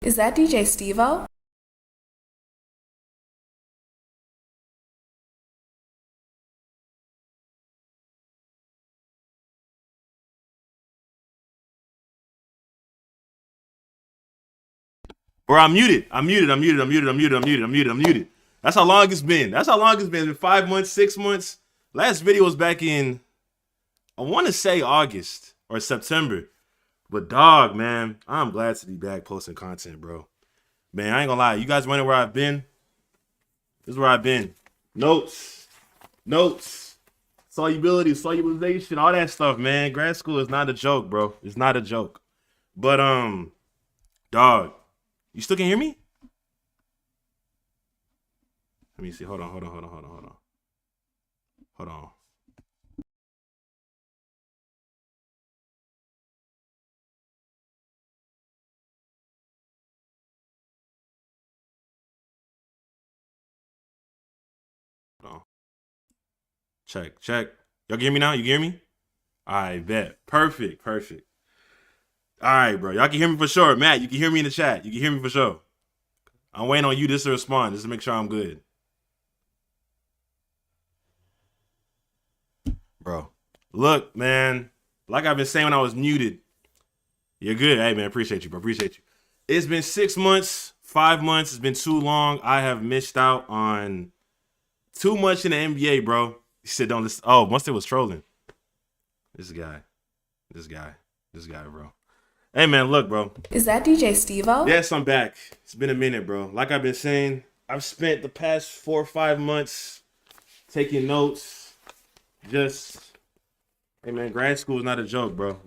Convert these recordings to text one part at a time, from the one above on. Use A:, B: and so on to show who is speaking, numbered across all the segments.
A: Is that DJ Steve-O?
B: Bro, I'm muted. I'm muted. That's how long it's been. It's been 5 months, 6 months. Last video was back in, I want to say August or September. But dog, man, I'm glad to be back posting content, bro. Man, I ain't gonna lie. You guys wondering where I've been? This is where I've been. Notes, solubilization, all that stuff, man. Grad school is not a joke, bro. It's not a joke. But dog, you still can hear me? Let me see. Hold on. Check. Y'all can hear me now? You can hear me? I bet. Perfect. All right, bro. Y'all can hear me for sure. Matt, you can hear me in the chat. You can hear me for sure. I'm waiting on you just to respond, just to make sure I'm good. Bro, look, man. Like I've been saying when I was muted, you're good. Hey, man, appreciate you, bro. It's been 6 months, 5 months. It's been too long. I have missed out on too much in the NBA, bro. He said, don't listen. Oh, Mustard was trolling. This guy, bro. Hey, man, look, bro.
A: Is that DJ Steve-O?
B: Yes, I'm back. It's been a minute, bro. Like I've been saying, I've spent the past 4 or 5 months taking notes. Hey, man, grad school is not a joke, bro.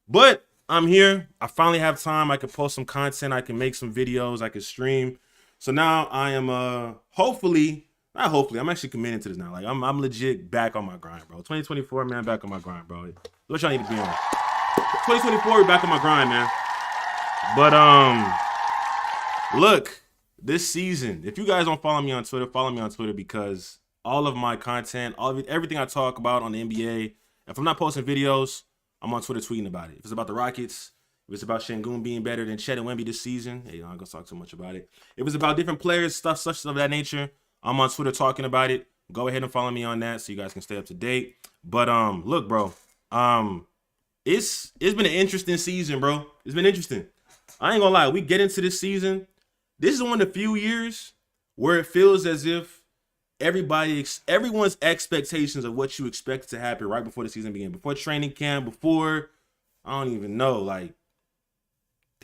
B: But I'm here. I finally have time. I can post some content. I can make some videos. I can stream. So now I am, not hopefully, I'm actually committed to this now. Like, I'm legit back on my grind, bro. 2024, man, back on my grind, bro. What y'all need to be on? 2024, we're back on my grind, man. But, look, this season, if you guys don't follow me on Twitter because all of my content, everything I talk about on the NBA, if I'm not posting videos, I'm on Twitter tweeting about it. If it's about the Rockets, if it's about Şengün being better than Chet and Wemby this season, hey, I'm not going to talk too much about it. If it's about different players, stuff of that nature, I'm on Twitter talking about it. Go ahead and follow me on that so you guys can stay up to date. But look, bro, it's been an interesting season, bro. It's been interesting. I ain't gonna lie. We get into this season. This is one of the few years where it feels as if everyone's expectations of what you expect to happen right before the season began, before training camp, before I don't even know, like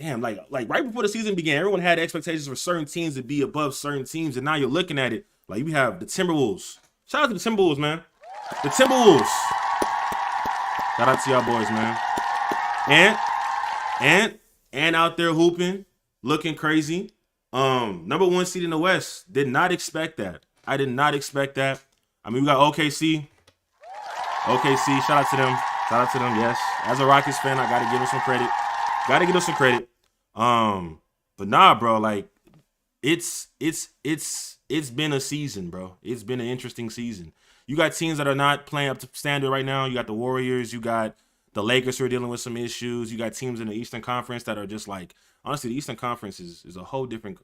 B: right before the season began, everyone had expectations for certain teams to be above certain teams, and now you're looking at it like we have the Timberwolves. Shout out to the Timberwolves, man. The Timberwolves. Shout out to y'all boys, man. And out there hooping, looking crazy. Number 1 seed in the West. Did not expect that. I did not expect that. I mean, we got OKC. Shout out to them. Yes. As a Rockets fan, I gotta give them some credit. But nah, bro, like it's it's been a season, bro. It's been an interesting season. You got teams that are not playing up to standard right now. You got the Warriors. You got the Lakers who are dealing with some issues. You got teams in the Eastern Conference that are just like, honestly, the Eastern Conference is a whole different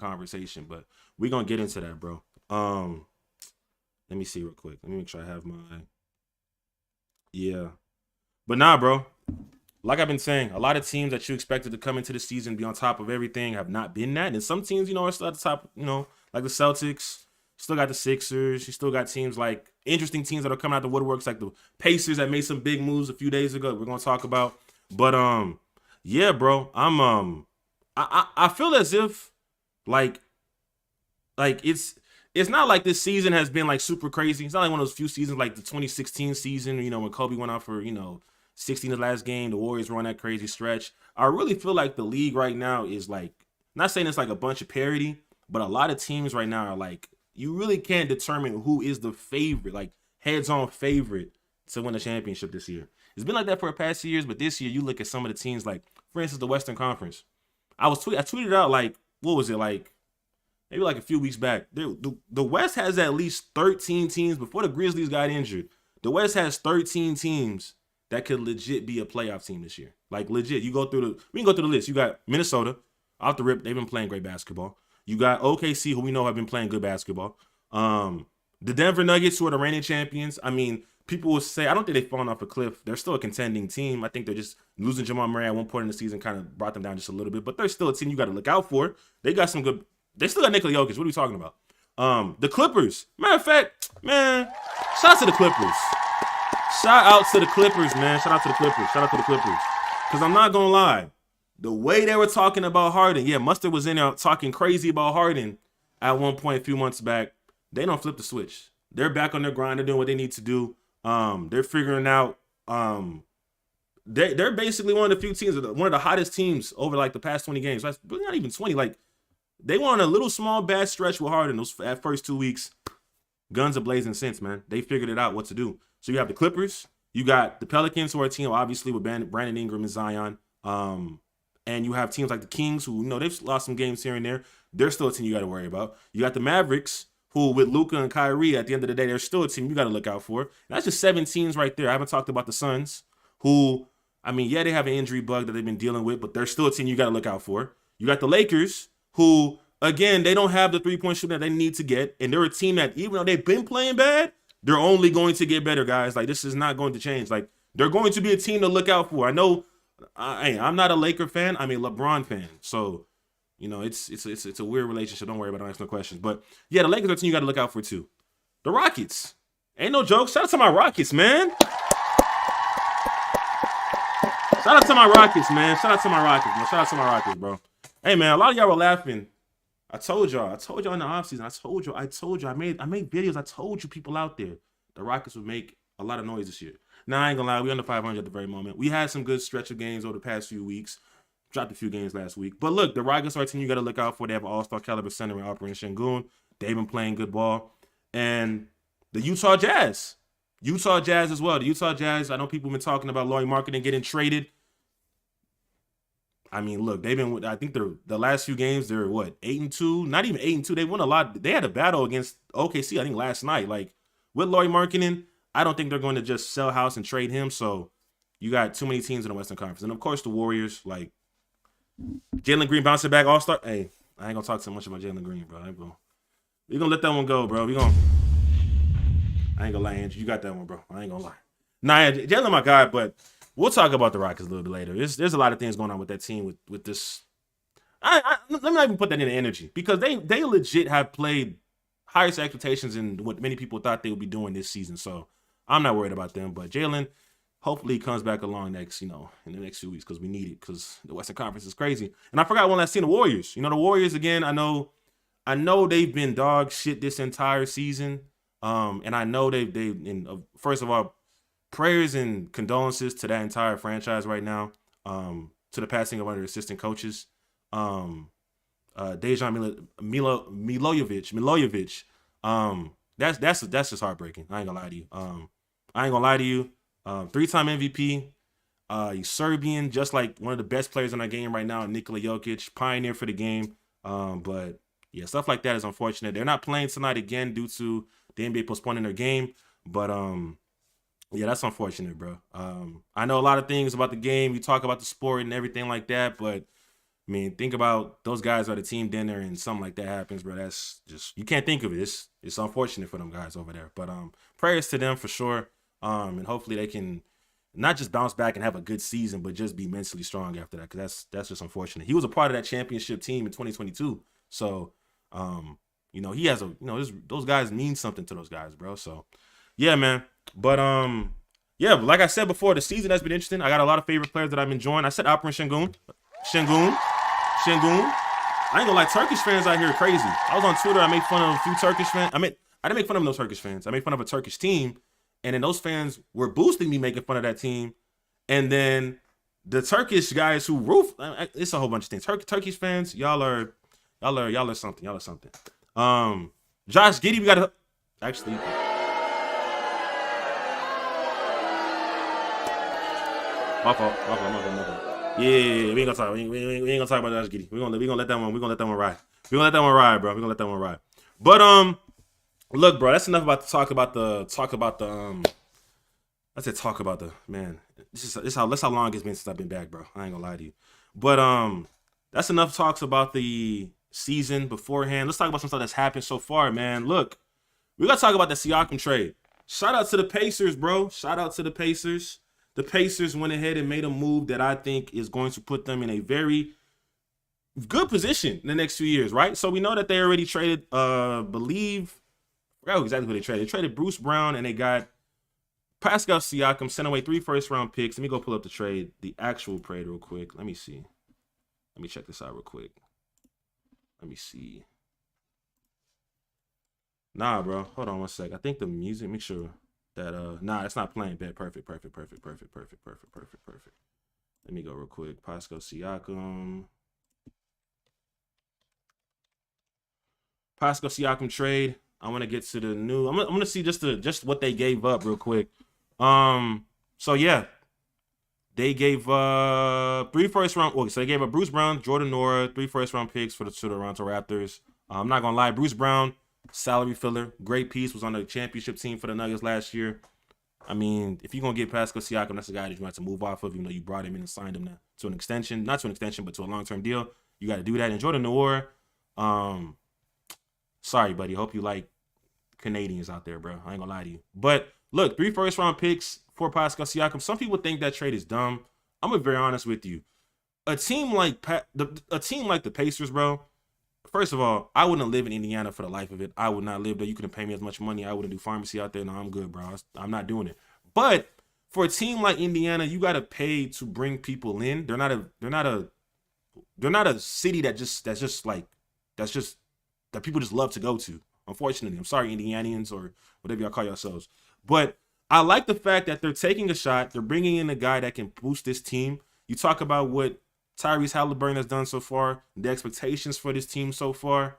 B: conversation. But we're gonna get into that, bro. Let me see real quick. Let me make sure I have my But nah, bro. Like I've been saying, a lot of teams that you expected to come into the season, be on top of everything, have not been that. And some teams, are still at the top, like the Celtics, still got the Sixers. You still got teams like interesting teams that are coming out the woodworks, like the Pacers that made some big moves a few days ago. We're gonna talk about. But yeah, bro. I feel as if like it's not like this season has been like super crazy. It's not like one of those few seasons like the 2016 season, when Kobe went out for, 16 the last game, the Warriors were on that crazy stretch. I really feel like the league right now is like, not saying it's like a bunch of parity, but a lot of teams right now are like, you really can't determine who is the favorite, like heads-on favorite to win a championship this year. It's been like that for the past few years, but this year you look at some of the teams like, for instance, the Western Conference. I tweeted out like, what was it, like maybe like a few weeks back. The West has at least 13 teams before the Grizzlies got injured. The West has 13 teams that could legit be a playoff team this year. Like legit. We can go through the list. You got Minnesota, off the rip, they've been playing great basketball. You got OKC, who we know have been playing good basketball. The Denver Nuggets, who are the reigning champions. I mean, people will say, I don't think they've fallen off a cliff. They're still a contending team. I think they're just losing Jamal Murray at one point in the season kind of brought them down just a little bit, but they're still a team you got to look out for. They got some good. They still got Nikola Jokic. What are we talking about? The Clippers. Matter of fact, man, shout out to the Clippers. Shout out to the Clippers, man. Shout out to the Clippers. Shout out to the Clippers. Because I'm not going to lie. The way they were talking about Harden, yeah, Mustard was in there talking crazy about Harden at one point a few months back. They don't flip the switch. They're back on their grind. They're doing what they need to do. They're figuring out. They're basically one of the few teams, one of the hottest teams over like the past 20 games. Not even 20. Like they were on a little small bad stretch with Harden those first 2 weeks. Guns are blazing since, man. They figured it out what to do. So you have the Clippers. You got the Pelicans, who are a team obviously with Brandon Ingram and Zion. And you have teams like the Kings, who they've lost some games here and there. They're still a team you got to worry about. You got the Mavericks, who with Luka and Kyrie, at the end of the day, they're still a team you got to look out for. And that's just 7 teams right there. I haven't talked about the Suns, who, I mean, yeah, they have an injury bug that they've been dealing with, but they're still a team you got to look out for. You got the Lakers, who, again, they don't have the three-point shooting that they need to get. And they're a team that, even though they've been playing bad, they're only going to get better, guys. Like, this is not going to change. Like, they're going to be a team to look out for. I know I'm not a Laker fan. I'm a LeBron fan. So, it's a weird relationship. Don't worry about it. Don't ask no questions. But, yeah, the Lakers are a team you got to look out for, too. The Rockets. Ain't no joke. Shout out to my Rockets, man. Shout out to my Rockets, man. Shout out to my Rockets, man. Shout out to my Rockets, bro. Hey, man, a lot of y'all were laughing. I told y'all in the offseason. I told you. I made videos. I told you people out there the Rockets would make a lot of noise this year. Now, I ain't gonna lie. We under 500 at the very moment. We had some good stretch of games over the past few weeks. Dropped a few games last week. But look, the Rockets are a team you got to look out for. They have an all-star caliber center in Alperen Sengun. They've been playing good ball. And the Utah Jazz. Utah Jazz as well. The Utah Jazz, I know people have been talking about Lauri Markkanen getting traded. I mean, look, they've been, I think the last few games, they're what, 8-2? Not even 8-2. They won a lot. They had a battle against OKC, I think, last night. Like, with Lauri Markkanen, I don't think they're going to just sell house and trade him. So, you got too many teams in the Western Conference. And, of course, the Warriors, like, Jalen Green bouncing back all-star. Hey, I ain't going to talk so much about Jalen Green, bro. We're going to let that one go, bro. I ain't going to lie, Andrew. You got that one, bro. I ain't going to lie. Nah, Jalen my guy, but we'll talk about the Rockets a little bit later. There's a lot of things going on with that team with this. Let me not even put that into energy because they legit have played highest expectations than what many people thought they would be doing this season. So I'm not worried about them. But Jalen, hopefully he comes back along next, in the next few weeks because we need it because the Western Conference is crazy. And I forgot one last thing, the Warriors. The Warriors again. I know they've been dog shit this entire season. And I know first of all, prayers and condolences to that entire franchise right now. To the passing of one of their assistant coaches, Dejan Milojevic. That's just heartbreaking. I ain't gonna lie to you. 3-time MVP. He's Serbian, just like one of the best players in our game right now, Nikola Jokic, pioneer for the game. But yeah, stuff like that is unfortunate. They're not playing tonight again due to the NBA postponing their game, but yeah, that's unfortunate, bro. I know a lot of things about the game. You talk about the sport and everything like that, but I mean, think about those guys at a team dinner and something like that happens, bro. That's just, you can't think of it. It's unfortunate for them guys over there. But prayers to them for sure. And hopefully they can not just bounce back and have a good season, but just be mentally strong after that. Because that's just unfortunate. He was a part of that championship team in 2022. So he has those guys mean something to those guys, bro. So yeah, man. But yeah, like I said before, the season has been interesting. I got a lot of favorite players that I'm enjoying. I said Operation Shingun. I ain't gonna lie, Turkish fans out here are crazy. I was on Twitter, I made fun of a few Turkish fans. I didn't make fun of no Turkish fans. I made fun of a Turkish team, and then those fans were boosting me making fun of that team. And then the Turkish guys who it's a whole bunch of things. Turkish fans, y'all are something. Y'all are something. Josh Giddey, we gotta actually. My fault. Yeah, we ain't gonna talk about Josh Giddey. We gonna let that one. We gonna let that one ride. We gonna let that one ride, bro. We gonna let that one ride. But look, bro. That's enough about talk about the. I said talk about the man. That's how long it's been since I've been back, bro. I ain't gonna lie to you. But that's enough talks about the season beforehand. Let's talk about some stuff that's happened so far, man. Look, we gotta talk about the Siakam trade. Shout out to the Pacers, bro. Shout out to the Pacers. The Pacers went ahead and made a move that I think is going to put them in a very good position in the next few years, right? So we know that they already traded, I forgot exactly who they traded. They traded Bruce Brown and they got Pascal Siakam, sent away 3 first-round picks. Let me go pull up the actual trade real quick. Let me see. Let me check this out real quick. Let me see. Nah, bro. Hold on one sec. I think the music, make sure. That it's not playing bad. Perfect. Let me go real quick. Pascal Siakam trade. I want to get to the new. I'm gonna see just what they gave up real quick. So yeah, they gave 3 first-round. Okay, so they gave up Bruce Brown, Jordan Nora, 3 first-round picks to the Toronto Raptors. I'm not gonna lie, Bruce Brown, salary filler, great piece, was on the championship team for the Nuggets last year. I mean, if you're going to get Pascal Siakam, that's a guy that you have to move off of, even though you brought him in and signed him to an extension. Not to an extension, but to a long-term deal. You got to do that. And Jordan Noir, sorry, buddy. Hope you like Canadians out there, bro. I ain't going to lie to you. But, look, 3 first-round picks for Pascal Siakam. Some people think that trade is dumb. I'm going to be very honest with you. A team like the Pacers, bro, first of all, I wouldn't live in Indiana for the life of it. I would not live there. You couldn't pay me as much money. I wouldn't do pharmacy out there. No, I'm good, bro. I'm not doing it. But for a team like Indiana, you got to pay to bring people in. They're not a city that people just love to go to. Unfortunately, I'm sorry, Indianians or whatever y'all call yourselves. But I like the fact that they're taking a shot. They're bringing in a guy that can boost this team. You talk about what Tyrese Halliburton has done so far, the expectations for this team so far.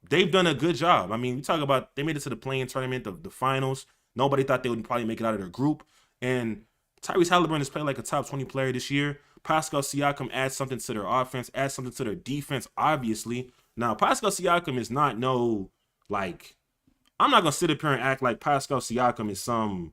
B: They've done a good job. I mean, we talk about they made it to the play-in tournament, the finals. Nobody thought they would probably make it out of their group. And Tyrese Halliburton has played like a top 20 player this year. Pascal Siakam adds something to their offense, adds something to their defense, obviously. Now, Pascal Siakam is not I'm not going to sit up here and act like Pascal Siakam is some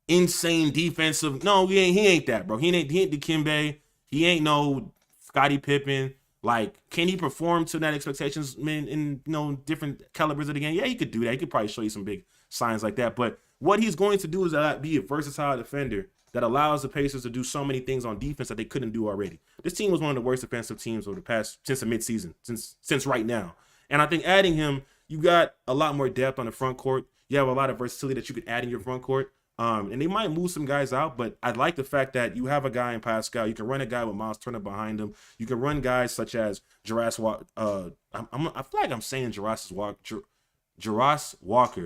B: insane defensive. No, he ain't that, bro. He ain't Dikembe. He ain't no Scottie Pippen. Like, can he perform to that expectations in different calibers of the game? Yeah, he could do that. He could probably show you some big signs like that. But what he's going to do is be a versatile defender that allows the Pacers to do so many things on defense that they couldn't do already. This team was one of the worst defensive teams over the past since the midseason, since right now. And I think adding him, you got a lot more depth on the front court. You have a lot of versatility that you could add in your front court. And they might move some guys out, but I like the fact that you have a guy in Pascal. You can run a guy with Miles Turner behind him. You can run guys such as Jarass Walker. I feel like I'm saying Jarass Walker.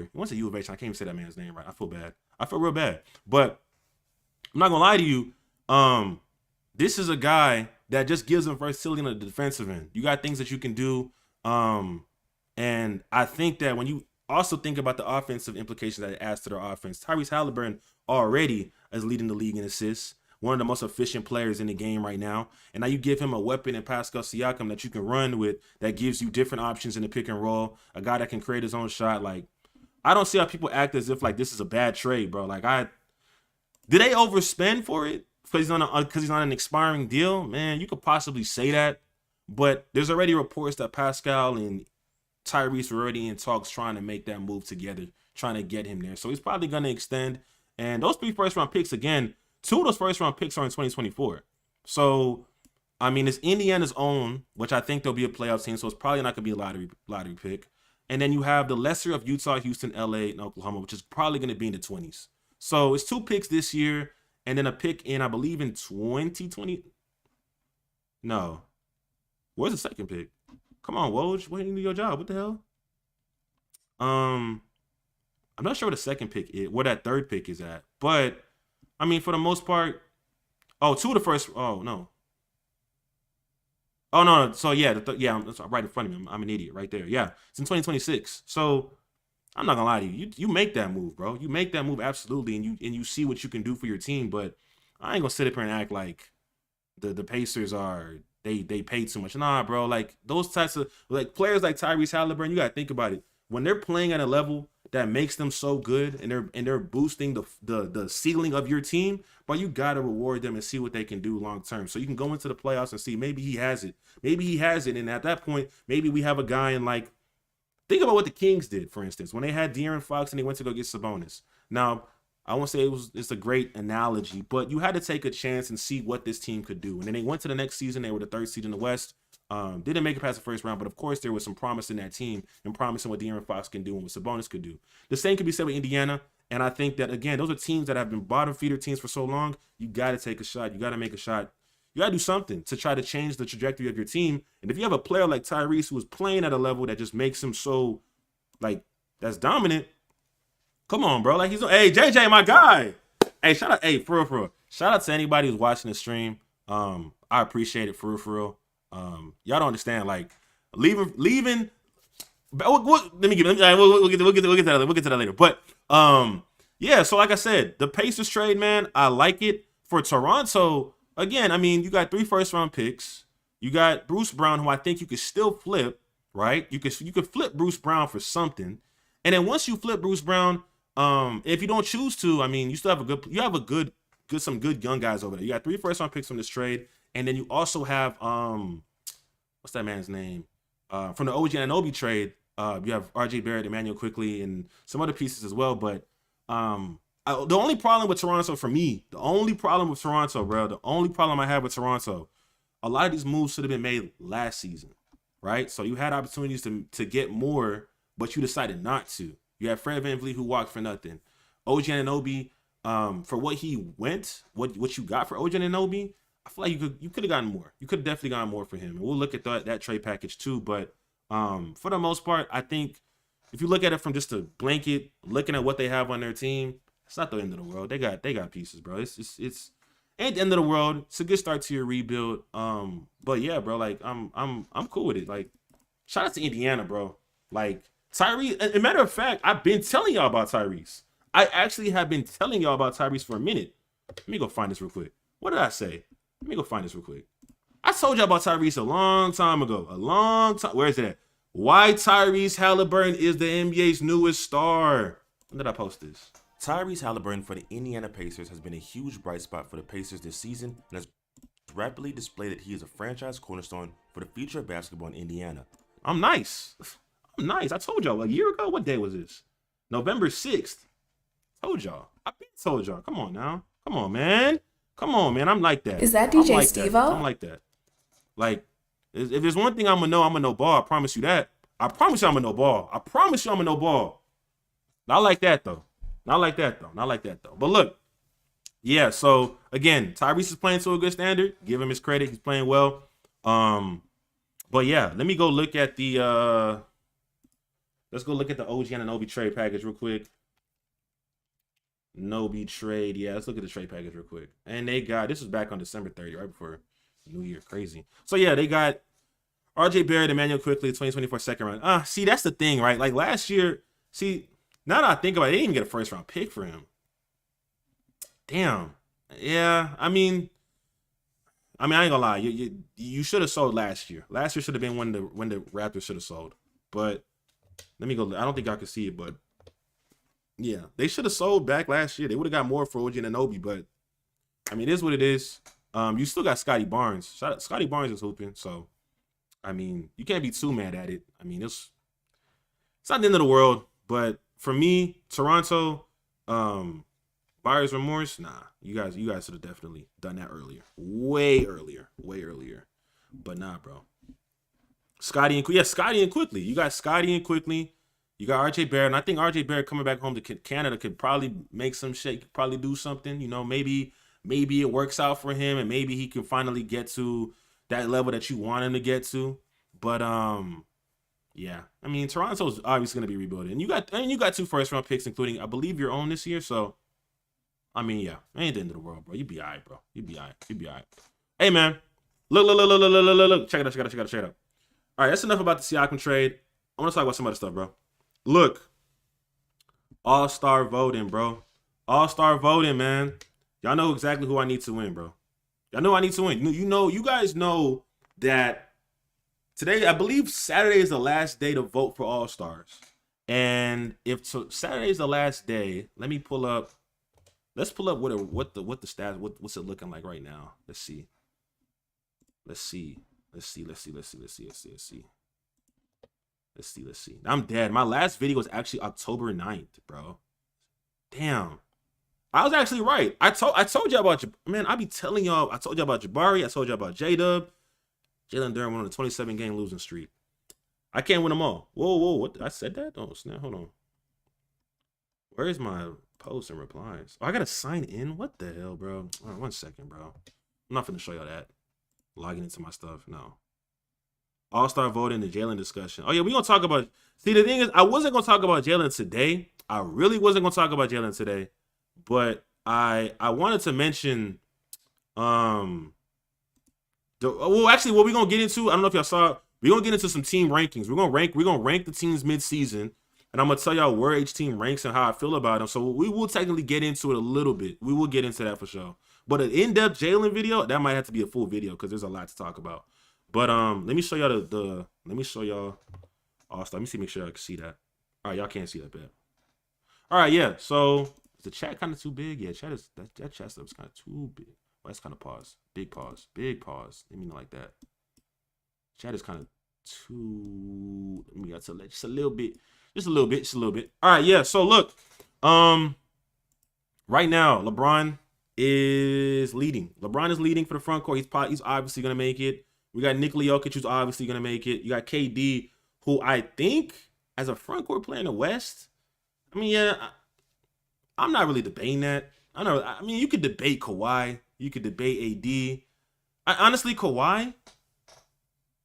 B: He went to U of H. I can't even say that man's name right. I feel bad. I feel real bad. But I'm not gonna lie to you. This is a guy that just gives him versatility on the defensive end. You got things that you can do. And I think that when you also think about the offensive implications that it adds to their offense, Tyrese Halliburton already is leading the league in assists. one of the most efficient players in the game right now. And now you give him a weapon in Pascal Siakam that you can run with that gives you different options in the pick and roll, a guy that can create his own shot. Like, I don't see how people act as if like this is a bad trade, bro. Like, did they overspend for it because he's on an expiring deal? Man, you could possibly say that, but there's already reports that Pascal and Tyrese were already in talks trying to make that move together, trying to get him there. So he's probably going to extend. And those 3 first-round picks, again, 2 of those first-round picks are in 2024. So, I mean, it's Indiana's own, which I think they'll be a playoff team, so it's probably not going to be a lottery pick. And then you have the lesser of Utah, Houston, LA, and Oklahoma, which is probably going to be in the 20s. So it's 2 picks this year, and then a pick in, I believe, in 2020. No. Where's the second pick? Come on, Woj. Why didn't you do your job? What the hell? I'm not sure where the second pick is, where that third pick is at. But, I mean, for the most part, 2 of the first, no. Oh, no. So, yeah, it's right in front of me. I'm an idiot right there. Yeah, it's in 2026. So, I'm not going to lie to you. You make that move, bro. You make that move, absolutely, and you see what you can do for your team. But I ain't going to sit up here and act like the Pacers are, they pay too much. Nah, bro. Like, those types of, like, players like Tyrese Halliburton, you got to think about it. When they're playing at a level that makes them so good and they're boosting the ceiling of your team, but you got to reward them and see what they can do long term. So you can go into the playoffs and see maybe he has it. Maybe he has it. And at that point, maybe we have a guy in, like, think about what the Kings did, for instance, when they had De'Aaron Fox and they went to go get Sabonis. Now, I won't say it's a great analogy, but you had to take a chance and see what this team could do. And then they went to the next season. They were the 3rd seed in the West. Didn't make it past the first round, but of course there was some promise in that team and promise in what De'Aaron Fox can do and what Sabonis could do. The same could be said with Indiana, and I think that, again, those are teams that have been bottom feeder teams for so long. You got to take a shot. You got to make a shot. You got to do something to try to change the trajectory of your team. And if you have a player like Tyrese who is playing at a level that just makes him so, like, that's dominant, come on, bro. Like, hey, JJ, my guy. Hey, shout out, hey, for real. Shout out to anybody who's watching the stream. I appreciate it, for real. Y'all don't understand, like, leaving. Let me we'll get to that later. But yeah. So like I said, the Pacers trade, man, I like it. For Toronto, again, I mean, you got 3 first-round picks. You got Bruce Brown, who I think you could still flip, right? You could flip Bruce Brown for something, and then once you flip Bruce Brown, if you don't choose to, I mean, you still have some good young guys over there. You got 3 first-round picks from this trade. And then you also have, what's that man's name? From the OG Anunoby trade, you have RJ Barrett, Emmanuel Quickley, and some other pieces as well. But the only problem with Toronto for me, bro, the only problem I have with Toronto, a lot of these moves should have been made last season, right? So you had opportunities to get more, but you decided not to. You had Fred VanVleet who walked for nothing. OG Anunoby, for what he went, what you got for OG Anunoby, I feel like you could have gotten more. You could have definitely gotten more for him. And we'll look at that trade package too. But for the most part, I think if you look at it from just a blanket, looking at what they have on their team, it's not the end of the world. They got pieces, bro. It's ain't the end of the world. It's a good start to your rebuild. But yeah, bro, like I'm cool with it. Like, shout out to Indiana, bro. Like, Tyrese, as a matter of fact, I've been telling y'all about Tyrese. I actually have been telling y'all about Tyrese for a minute. Let me go find this real quick. What did I say? Let me go find this real quick. I told y'all about Tyrese a long time ago. Where is it at? Why Tyrese Halliburton is the NBA's newest star. When did I post this? Tyrese Halliburton for the Indiana Pacers has been a huge bright spot for the Pacers this season and has rapidly displayed that he is a franchise cornerstone for the future of basketball in Indiana. I'm nice. I told y'all a year ago. What day was this? November 6th. Told y'all. Told y'all. Come on now. Come on, man. I'm like that.
A: Is that DJ Steve-O?
B: I'm like that. Like, if there's one thing I'm gonna know ball. I promise you that. I promise you I'm gonna know ball. Not like that though. But look, yeah. So again, Tyrese is playing to a good standard. Give him his credit. He's playing well. But yeah, let me go look at the. Let's go look at the OG Anunoby trade package real quick. Nobi trade. Yeah, let's look at the trade package real quick. And they got, this was back on December 30th, right before New Year. Crazy. So yeah, they got RJ Barrett, Emmanuel Quickley, 2024 second round. See, that's the thing, right? Like last year, see, now that I think about it, they didn't even get a first round pick for him. Damn. Yeah, I ain't gonna lie. You should have sold last year. Last year should have been when the Raptors should have sold. But let me go. I don't think y'all can see it, but yeah, they should have sold back last year. They would have got more for OG and Anobi, but I mean, it is what it is. You still got Scotty Barnes. Scotty Barnes is hooping, so I mean, you can't be too mad at it. I mean, it's not the end of the world, but for me, Toronto, buyer's remorse, nah. You guys should have definitely done that earlier, way earlier. But nah, bro. Scotty and Quickly. You got Scotty and Quickly. You got RJ Barrett, and I think RJ Barrett coming back home to Canada could probably make some shit, probably do something. You know, maybe it works out for him, and maybe he can finally get to that level that you want him to get to. But yeah, I mean, Toronto's obviously gonna be rebuilding. And you got 2 first-round picks, including I believe your own this year. So I mean, yeah, ain't the end of the world, bro. You be alright, bro. You be alright. Hey, man, look. Check it out. All right, that's enough about the Siakam trade. I want to talk about some other stuff, bro. Look, All-Star voting, bro. All-Star voting, man. Y'all know exactly who I need to win, bro. Y'all know I need to win. You guys know that today, I believe Saturday is the last day to vote for All-Stars. And if so, Saturday is the last day, let me pull up. Let's pull up what the stats, what's it looking like right now. Let's see. I'm dead. My last video was actually October 9th, bro. Damn. I was actually right. I told y'all about man, I be telling y'all, I told y'all about Jabari, I told y'all about J-Dub. Jalen Durham went on a 27-game losing streak. I can't win them all. Whoa, what? I said that? Oh, snap, hold on. Where is my posts and replies? Oh, I gotta sign in? What the hell, bro? All right, 1 second, bro. I'm not finna show y'all that. Logging into my stuff, no. All-Star voting, the Jalen discussion. Oh, yeah, we're going to talk about... See, the thing is, I wasn't going to talk about Jalen today. I really wasn't going to talk about Jalen today. But I wanted to mention... well, actually, what we're going to get into... I don't know if y'all saw... We're going to get into some team rankings. We're going to rank the teams mid-season. And I'm going to tell y'all where each team ranks and how I feel about them. So we will technically get into it a little bit. We will get into that for sure. But an in-depth Jalen video, that might have to be a full video because there's a lot to talk about. But let me show y'all let me show y'all All-Star. Let me see, make sure y'all can see that. All right, y'all can't see that bad. All right, yeah. So is the chat kind of too big? Yeah, chat is that chat stuff is kind of too big. Well, that's kind of pause. Big pause. Let me know like that. Chat is kind of too. Let me just a little bit. All right, yeah. So look, right now LeBron is leading. LeBron is leading for the front court. He's obviously gonna make it. We got Nikola Jokic, who's obviously going to make it. You got KD, who I think, as a front court player in the West, I mean, yeah, I'm not really debating that. I mean, you could debate Kawhi. You could debate AD. Honestly, Kawhi,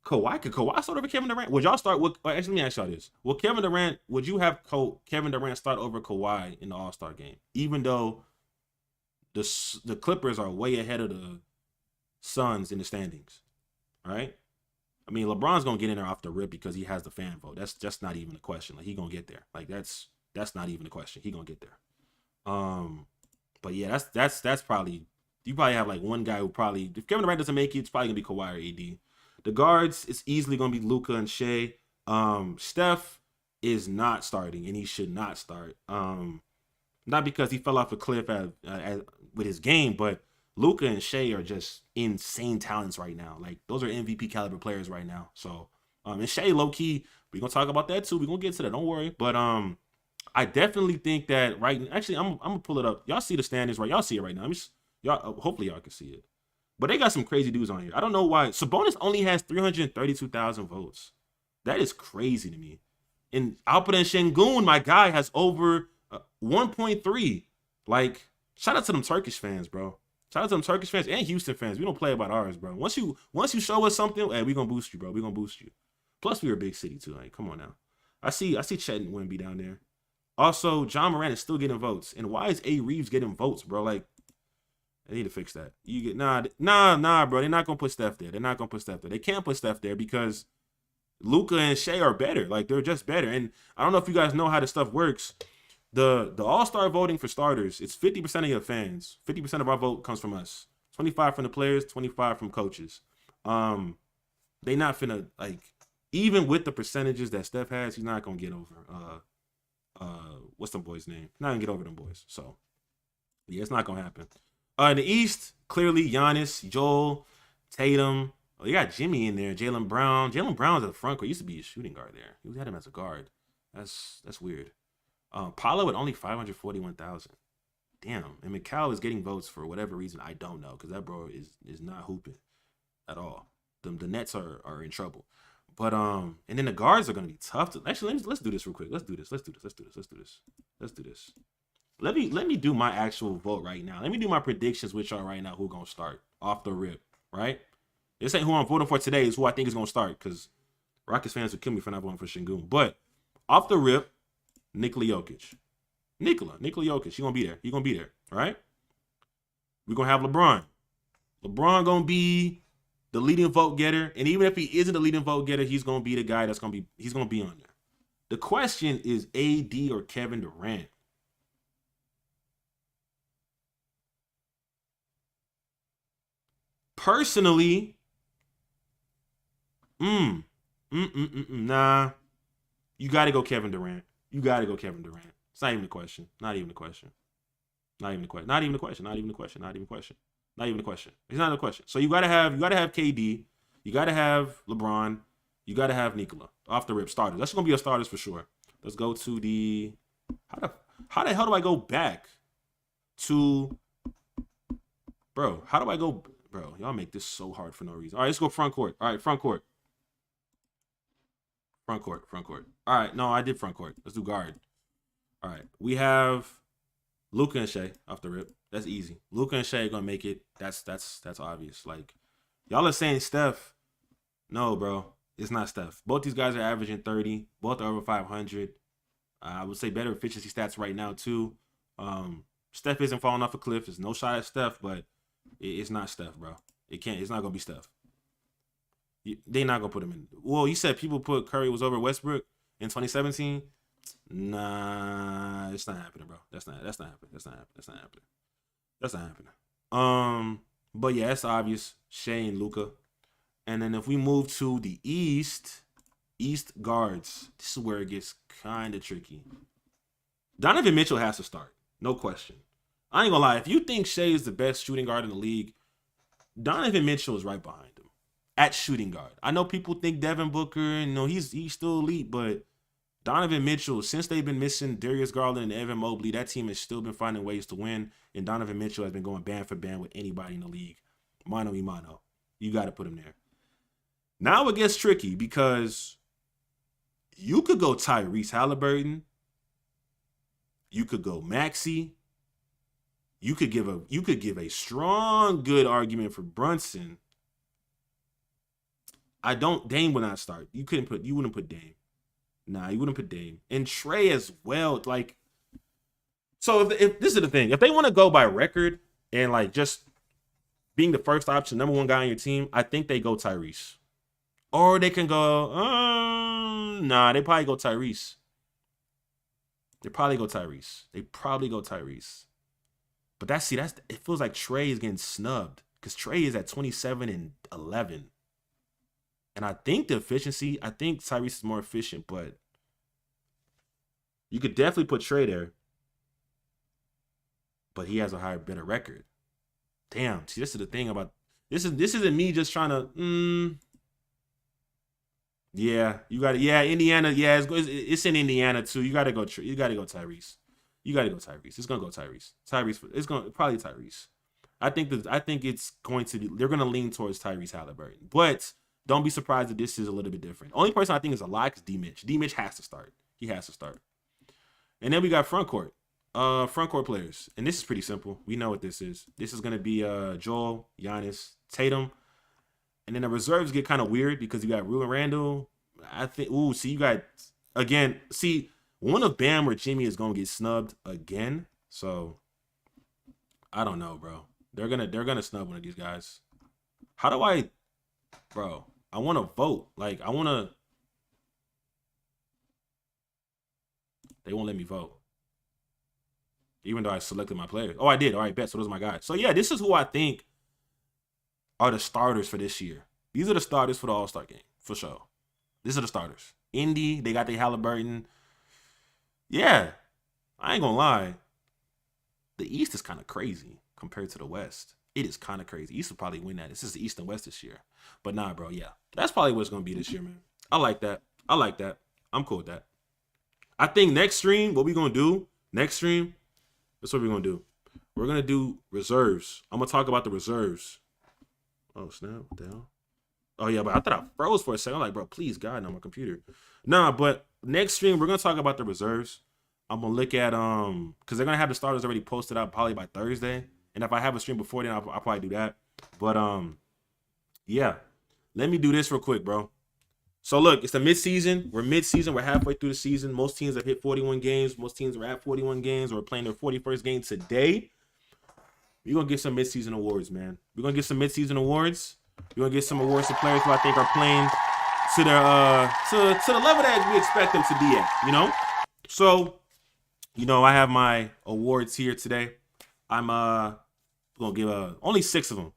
B: could Kawhi start over Kevin Durant? Would y'all start with, actually, let me ask y'all this. Would you have Kevin Durant start over Kawhi in the All-Star game? Even though the Clippers are way ahead of the Suns in the standings. Right? I mean, LeBron's gonna get in there off the rip because he has the fan vote. That's just not even a question. Like, he gonna get there. Like, that's not even a question. He gonna get there. But yeah, that's probably, you probably have like one guy who probably, if Kevin Durant doesn't make it, it's probably gonna be Kawhi or AD. The guards, it's easily gonna be Luka and Shea. Steph is not starting, and he should not start. Not because he fell off a cliff with his game, but Luka and Shea are just insane talents right now. Like, those are MVP caliber players right now. So, and Shea, low key, we're gonna talk about that too. We're gonna get to that. Don't worry. But I definitely think that actually, I'm gonna pull it up. Y'all see the standings, right? Y'all see it right now. Hopefully y'all can see it. But they got some crazy dudes on here. I don't know why. Sabonis only has 332,000 votes. That is crazy to me. And Alperen Şengün, my guy, has over 1.3. Like, shout out to them Turkish fans, bro. Shout out to them Turkish fans and Houston fans. We don't play about ours, bro. Once you show us something, hey, we gonna boost you, bro. We gonna boost you. Plus, we are a big city too. Like, come on now. I see Chet and Wemby down there. Also, John Moran is still getting votes. And why is A. Reeves getting votes, bro? Like, they need to fix that. You get nah, bro. They're not gonna put Steph there. They can't put Steph there because Luka and Shea are better. Like, they're just better. And I don't know if you guys know how this stuff works. The All-Star voting for starters, it's 50% of your fans. 50% of our vote comes from us. 25 from the players, 25 from coaches. They not finna, like, even with the percentages that Steph has, he's not gonna get over what's them boys' name? Not gonna get over them boys. So yeah, it's not gonna happen. In the East, clearly Giannis, Joel, Tatum. Oh, you got Jimmy in there, Jaylen Brown. Jaylen Brown's at the front court. He used to be a shooting guard there. We had him as a guard. That's weird. Paolo at only 541,000. Damn. And McCall is getting votes for whatever reason. I don't know, because that bro is not hooping at all. The Nets are in trouble. But and then the guards are gonna be tough to actually let's do this real quick. Let's do this. Let me do my actual vote right now. Let me do my predictions with y'all right now. Who gonna start off the rip, right? This ain't who I'm voting for today. It's who I think is gonna start, because Rockets fans would kill me for not voting for Şengün. But off the rip, Nikola Jokic. Nikola Jokic. He gonna be there, right? We're gonna have LeBron. LeBron gonna be the leading vote getter, and even if he isn't the leading vote getter, he's gonna be the guy he's gonna be on there. The question is AD or Kevin Durant. Personally, nah. You got to go Kevin Durant. It's not even a question. Not even a question. It's not a question. So you gotta have KD, you gotta have LeBron, you gotta have Nikola off the rip starters. That's gonna be a starters for sure. Let's go to the how the hell do I go back to bro? How do I go, bro? Y'all make this so hard for no reason. All right, let's go front court. All right, front court. All right, no, I did front court. Let's do guard. All right, we have Luka and Shea off the rip. That's easy. Luka and Shea gonna make it. That's obvious. Like, y'all are saying Steph. No, bro. It's not Steph. Both these guys are averaging 30. Both are over 500. I would say better efficiency stats right now, too. Steph isn't falling off a cliff. There's no shot at Steph, but it's not Steph, bro. It's not gonna be Steph. They not gonna put him in. Well, you said people put Curry was over Westbrook in 2017. Nah, it's not happening, bro. That's not happening. But yeah, it's obvious. Shea and Luka. And then if we move to the East guards, this is where it gets kind of tricky. Donovan Mitchell has to start, no question. I ain't gonna lie. If you think Shea is the best shooting guard in the league, Donovan Mitchell is right behind him at shooting guard. I know people think Devin Booker, he's still elite, but Donovan Mitchell, since they've been missing Darius Garland and Evan Mobley, that team has still been finding ways to win, and Donovan Mitchell has been going band for band with anybody in the league. Mano y mano. You got to put him there. Now it gets tricky because you could go Tyrese Halliburton. You could go Maxey. You could give a strong, good argument for Brunson. Dame would not start. You wouldn't put Dame. Nah, you wouldn't put Dame. And Trey as well. Like, so if this is the thing, if they want to go by record and like just being the first option, number one guy on your team, I think they go Tyrese. Or they can go, nah, they probably go Tyrese. But it feels like Trey is getting snubbed because Trey is at 27 and 11. And I think Tyrese is more efficient, but you could definitely put Trey there. But he has a better record. Damn, see, this is the thing about this isn't me just trying to. Yeah, you got it. Yeah, Indiana. Yeah, it's in Indiana too. You got to go Tyrese. It's gonna go Tyrese. It's gonna probably Tyrese. I think it's going to be. They're gonna lean towards Tyrese Halliburton, but don't be surprised if this is a little bit different. Only person I think is a lock is D Mitch. D Mitch has to start. He has to start. And then we got front court. Front court players, and this is pretty simple. We know what this is. This is gonna be Joel, Giannis, Tatum, and then the reserves get kind of weird because you got Rue and Randall. I think. You got again. See, one of Bam or Jimmy is gonna get snubbed again. So I don't know, bro. They're gonna snub one of these guys. How do I, bro? I want to vote. Like I want to. They won't let me vote. even though I selected my players. Oh, I did. All right, bet. So those are my guys. So yeah, this is who I think are the starters for this year. These are the starters for the All-Star game, for sure. These are the starters. Indy, they got their Halliburton. Yeah, I ain't gonna lie. The East is kind of crazy compared to the West. It is kind of crazy. East will probably win that. This is the East and West this year. But nah, bro, yeah. That's probably what it's gonna be this year, man. I like that. I like that. I'm cool with that. I think next stream, what we gonna do, next stream, that's what we're gonna do. We're gonna do reserves. I'm gonna talk about the reserves. Oh, snap. What the hell? Oh, yeah, but I thought I froze for a second. I'm like, bro, please, God, not my computer. Nah, but next stream, we're going to talk about the reserves. I'm going to look at, because they're going to have the starters already posted out probably by Thursday. And if I have a stream before then, I'll probably do that. But, yeah, let me do this real quick, bro. So, look, it's the midseason. We're midseason. We're halfway through the season. Most teams have hit 41 games. Most teams are at 41 games or playing their 41st game today. We're going to get some midseason awards, man. We're going to get some midseason awards. We're going to get some awards to players who I think are playing to their to the level that we expect them to be at, you know? So, you know, I have my awards here today. I'm going to give only 6 of them.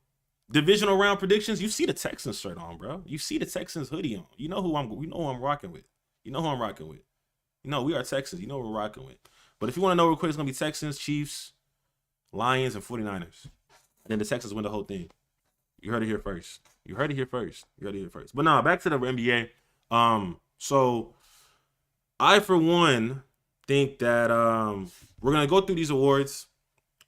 B: Divisional round predictions. You see the Texans shirt on, bro. You see the Texans hoodie on. You know who I'm rocking with. You know who I'm rocking with. You know, we are Texans. You know who we're rocking with. But if you want to know real quick, it's going to be Texans, Chiefs, Lions, and 49ers. And then the Texans win the whole thing. You heard it here first. You heard it here first. But now back to the NBA. So I, for one, think that we're gonna go through these awards.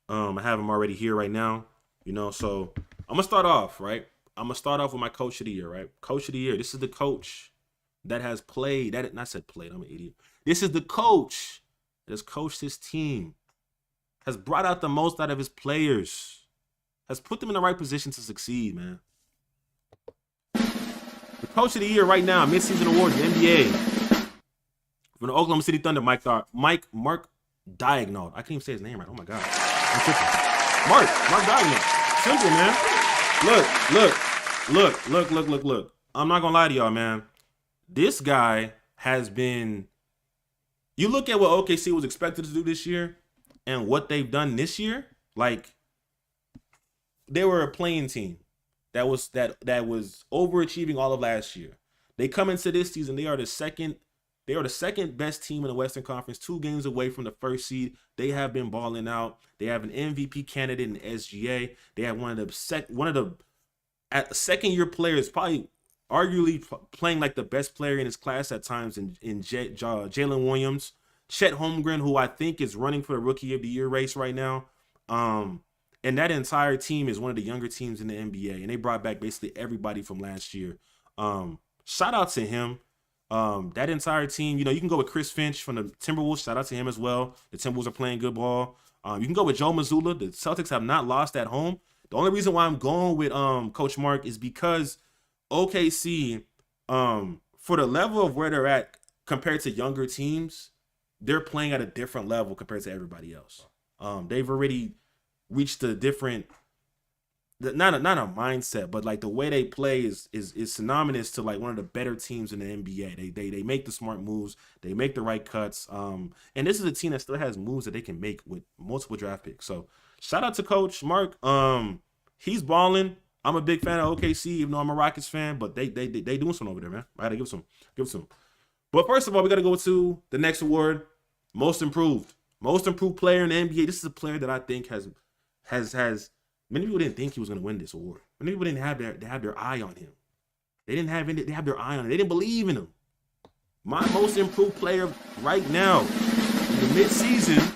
B: I have them already here right now. You know, so I'm gonna start off, right? I'm gonna start off with my coach of the year, right? Coach of the year. This is the coach that has played. I said played. I'm an idiot. This is the coach that has coached his team, has brought out the most out of his players, has put them in the right position to succeed, man. The coach of the year right now, midseason awards, the NBA. From the Oklahoma City Thunder, Mark Diagnol. I can't even say his name right. Oh my God. I'm tripping. Mark Diagnol. Simple, man. Look. I'm not gonna lie to y'all, man. This guy has been. You look at what OKC was expected to do this year and what they've done this year, like. They were a playing team that was overachieving all of last year. They come into this season, they are the second best team in the Western Conference, 2 games away from the first seed. They have been balling out. They have an MVP candidate in SGA. They have one of the second-year players, probably arguably playing like the best player in his class at times in Jalen Williams, Chet Holmgren, who I think is running for the Rookie of the Year race right now. And that entire team is one of the younger teams in the NBA, and they brought back basically everybody from last year. Shout out to him. That entire team, you know, you can go with Chris Finch from the Timberwolves. Shout out to him as well. The Timberwolves are playing good ball. You can go with Joe Mazzulla. The Celtics have not lost at home. The only reason why I'm going with Coach Mark is because OKC, for the level of where they're at compared to younger teams, they're playing at a different level compared to everybody else. They've already reached a different, not a mindset, but like the way they play is synonymous to like one of the better teams in the NBA. They make the smart moves, they make the right cuts. And this is a team that still has moves that they can make with multiple draft picks. So shout out to Coach Mark. He's balling. I'm a big fan of OKC, even though I'm a Rockets fan, but they doing something over there, man. I gotta give some. But first of all, we gotta go to the next award, most improved player in the NBA. This is a player that I think has many people didn't think he was going to win this award. Many people didn't have their eye on him. They have their eye on him. They didn't believe in him. My most improved player right now in the midseason,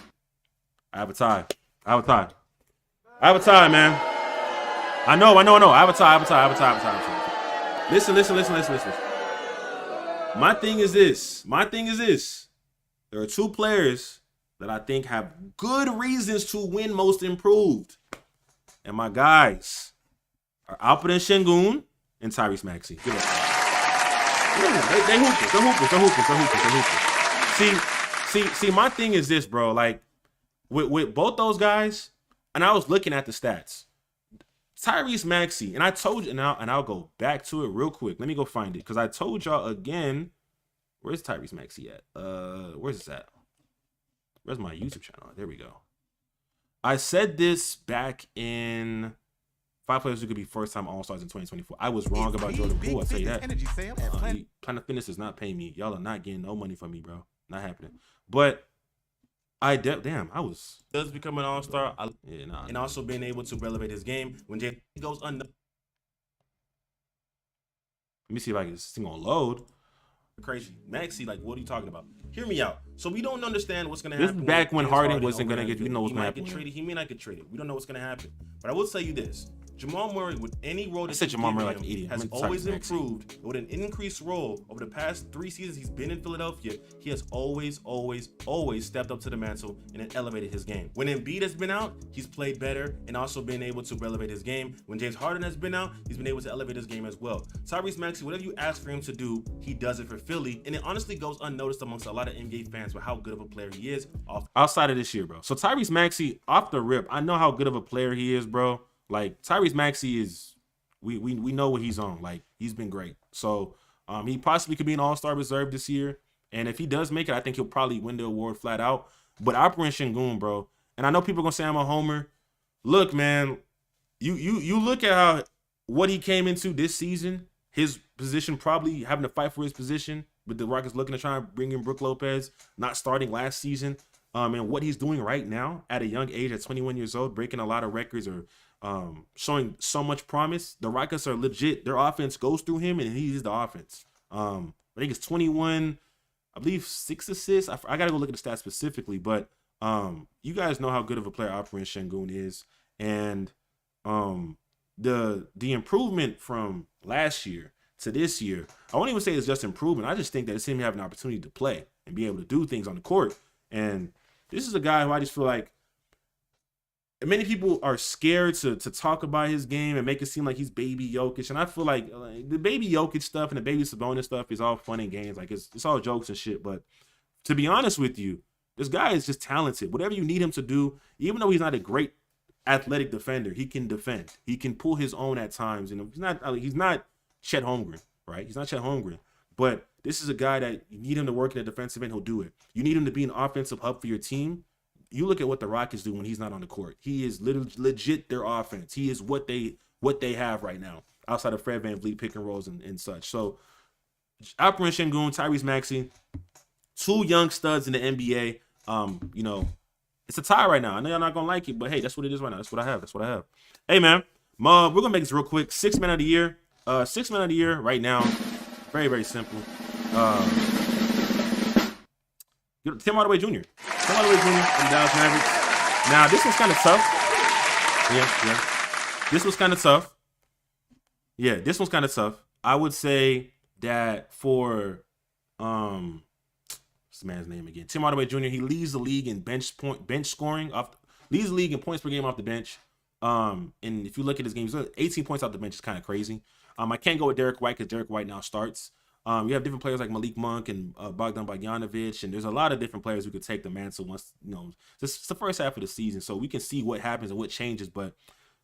B: I have a tie, man. I know. I have a tie. Listen. My thing is this. There are 2 players that I think have good reasons to win most improved. And my guys are Alperen Şengün and Tyrese Maxey. Give it They hoopers. See, my thing is this, bro. Like, with both those guys, and I was looking at the stats. Tyrese Maxey, and I told you, and I'll go back to it real quick. Let me go find it, because I told y'all again. Where's Tyrese Maxey at? Where's this at? Where's my YouTube channel? There we go. I said this back in 5 players who could be first-time All-Stars in 2024. I was wrong about Jordan Poole. I tell you that. Planet Fitness does not pay me. Y'all are not getting no money from me, bro. Not happening. But I does become an All-Star. And also being able to elevate his game when James goes under. Let me see if I can this thing on load. Crazy. Maxi, like, what are you talking about? Hear me out. So we don't understand what's going to happen. This is back when Harden wasn't going to get, we know what's going to happen. He may not get traded. We don't know what's going to happen. But I will tell you this. Jamal Murray, with any role that Jamal Murray like an idiot, has always improved. With an increased role over the past 3 seasons he's been in Philadelphia, he has always stepped up to the mantle and elevated his game. When Embiid has been out, he's played better and also been able to elevate his game. When James Harden has been out, he's been able to elevate his game as well. Tyrese Maxey, whatever you ask for him to do, he does it for Philly, and it honestly goes unnoticed amongst a lot of NBA fans with how good of a player he is outside of this year, bro. So Tyrese Maxey, off the rip, I know how good of a player he is, bro. Like, Tyrese Maxey is, we know what he's on. Like, he's been great. So he possibly could be an All-Star reserve this year. And if he does make it, I think he'll probably win the award flat out. But Operation Sengun, bro, and I know people are gonna say I'm a homer. Look, man, you look at what he came into this season, his position, probably having to fight for his position, with the Rockets looking to try and bring in Brook Lopez, not starting last season. And what he's doing right now at a young age, at 21 years old, breaking a lot of records or showing so much promise. The Rockets are legit. Their offense goes through him, and he's the offense. I think it's 21, I believe 6 assists. I got to go look at the stats specifically, but you guys know how good of a player Operation Sengun is. And the improvement from last year to this year, I won't even say it's just improvement. I just think that it's him having an opportunity to play and be able to do things on the court. And this is a guy who I just feel like many people are scared to talk about his game and make it seem like he's baby Jokic. And I feel like the baby Jokic stuff and the baby Sabonis stuff is all fun and games. Like, it's all jokes and shit. But to be honest with you, this guy is just talented. Whatever you need him to do, even though he's not a great athletic defender, he can defend. He can pull his own at times. And he's not Chet Holmgren, right? He's not Chet Holmgren. But this is a guy that you need him to work in the defensive end, he'll do it. You need him to be an offensive hub for your team. You look at what the Rockets do when he's not on the court. He is legit their offense. He is what they have right now, outside of Fred VanVleet pick and rolls and such. So, Operation Sengun, Tyrese Maxey, 2 young studs in the NBA. It's a tie right now. I know y'all not gonna like it, but hey, that's what it is right now. That's what I have. Hey, man, we're gonna make this real quick. 6th man of the year. 6th man of the year right now. Very, very simple. Tim Hardaway Jr. Tim Hardaway Jr. from Dallas Mavericks. Now, this was kind of tough. Yeah. This was kind of tough. Yeah, this one's kind of tough. I would say that for what's the man's name again? Tim Hardaway Jr. He leads the league in bench scoring leads the league in points per game off the bench. And if you look at his games, 18 points off the bench is kind of crazy. I can't go with Derek White because Derek White now starts. You have different players like Malik Monk and Bogdan Bogdanovic, and there's a lot of different players who could take the mantle once, this is the first half of the season, so we can see what happens and what changes. But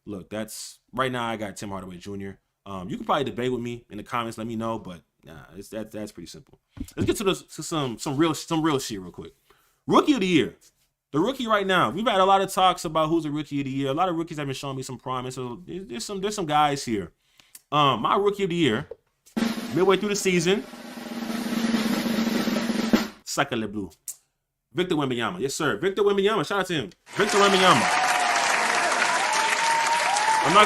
B: look, that's right now I got Tim Hardaway Jr. You can probably debate with me in the comments, let me know, but that's pretty simple. Let's get to some real shit real quick. Rookie of the year. The rookie right now. We've had a lot of talks about who's a rookie of the year. A lot of rookies have been showing me some promise. So there's some guys here. My rookie of the year, midway through the season, Sacre Le Bleu. Victor Wembanyama. Yes, sir. Victor Wembanyama. Shout out to him. Victor Wembanyama. I'm not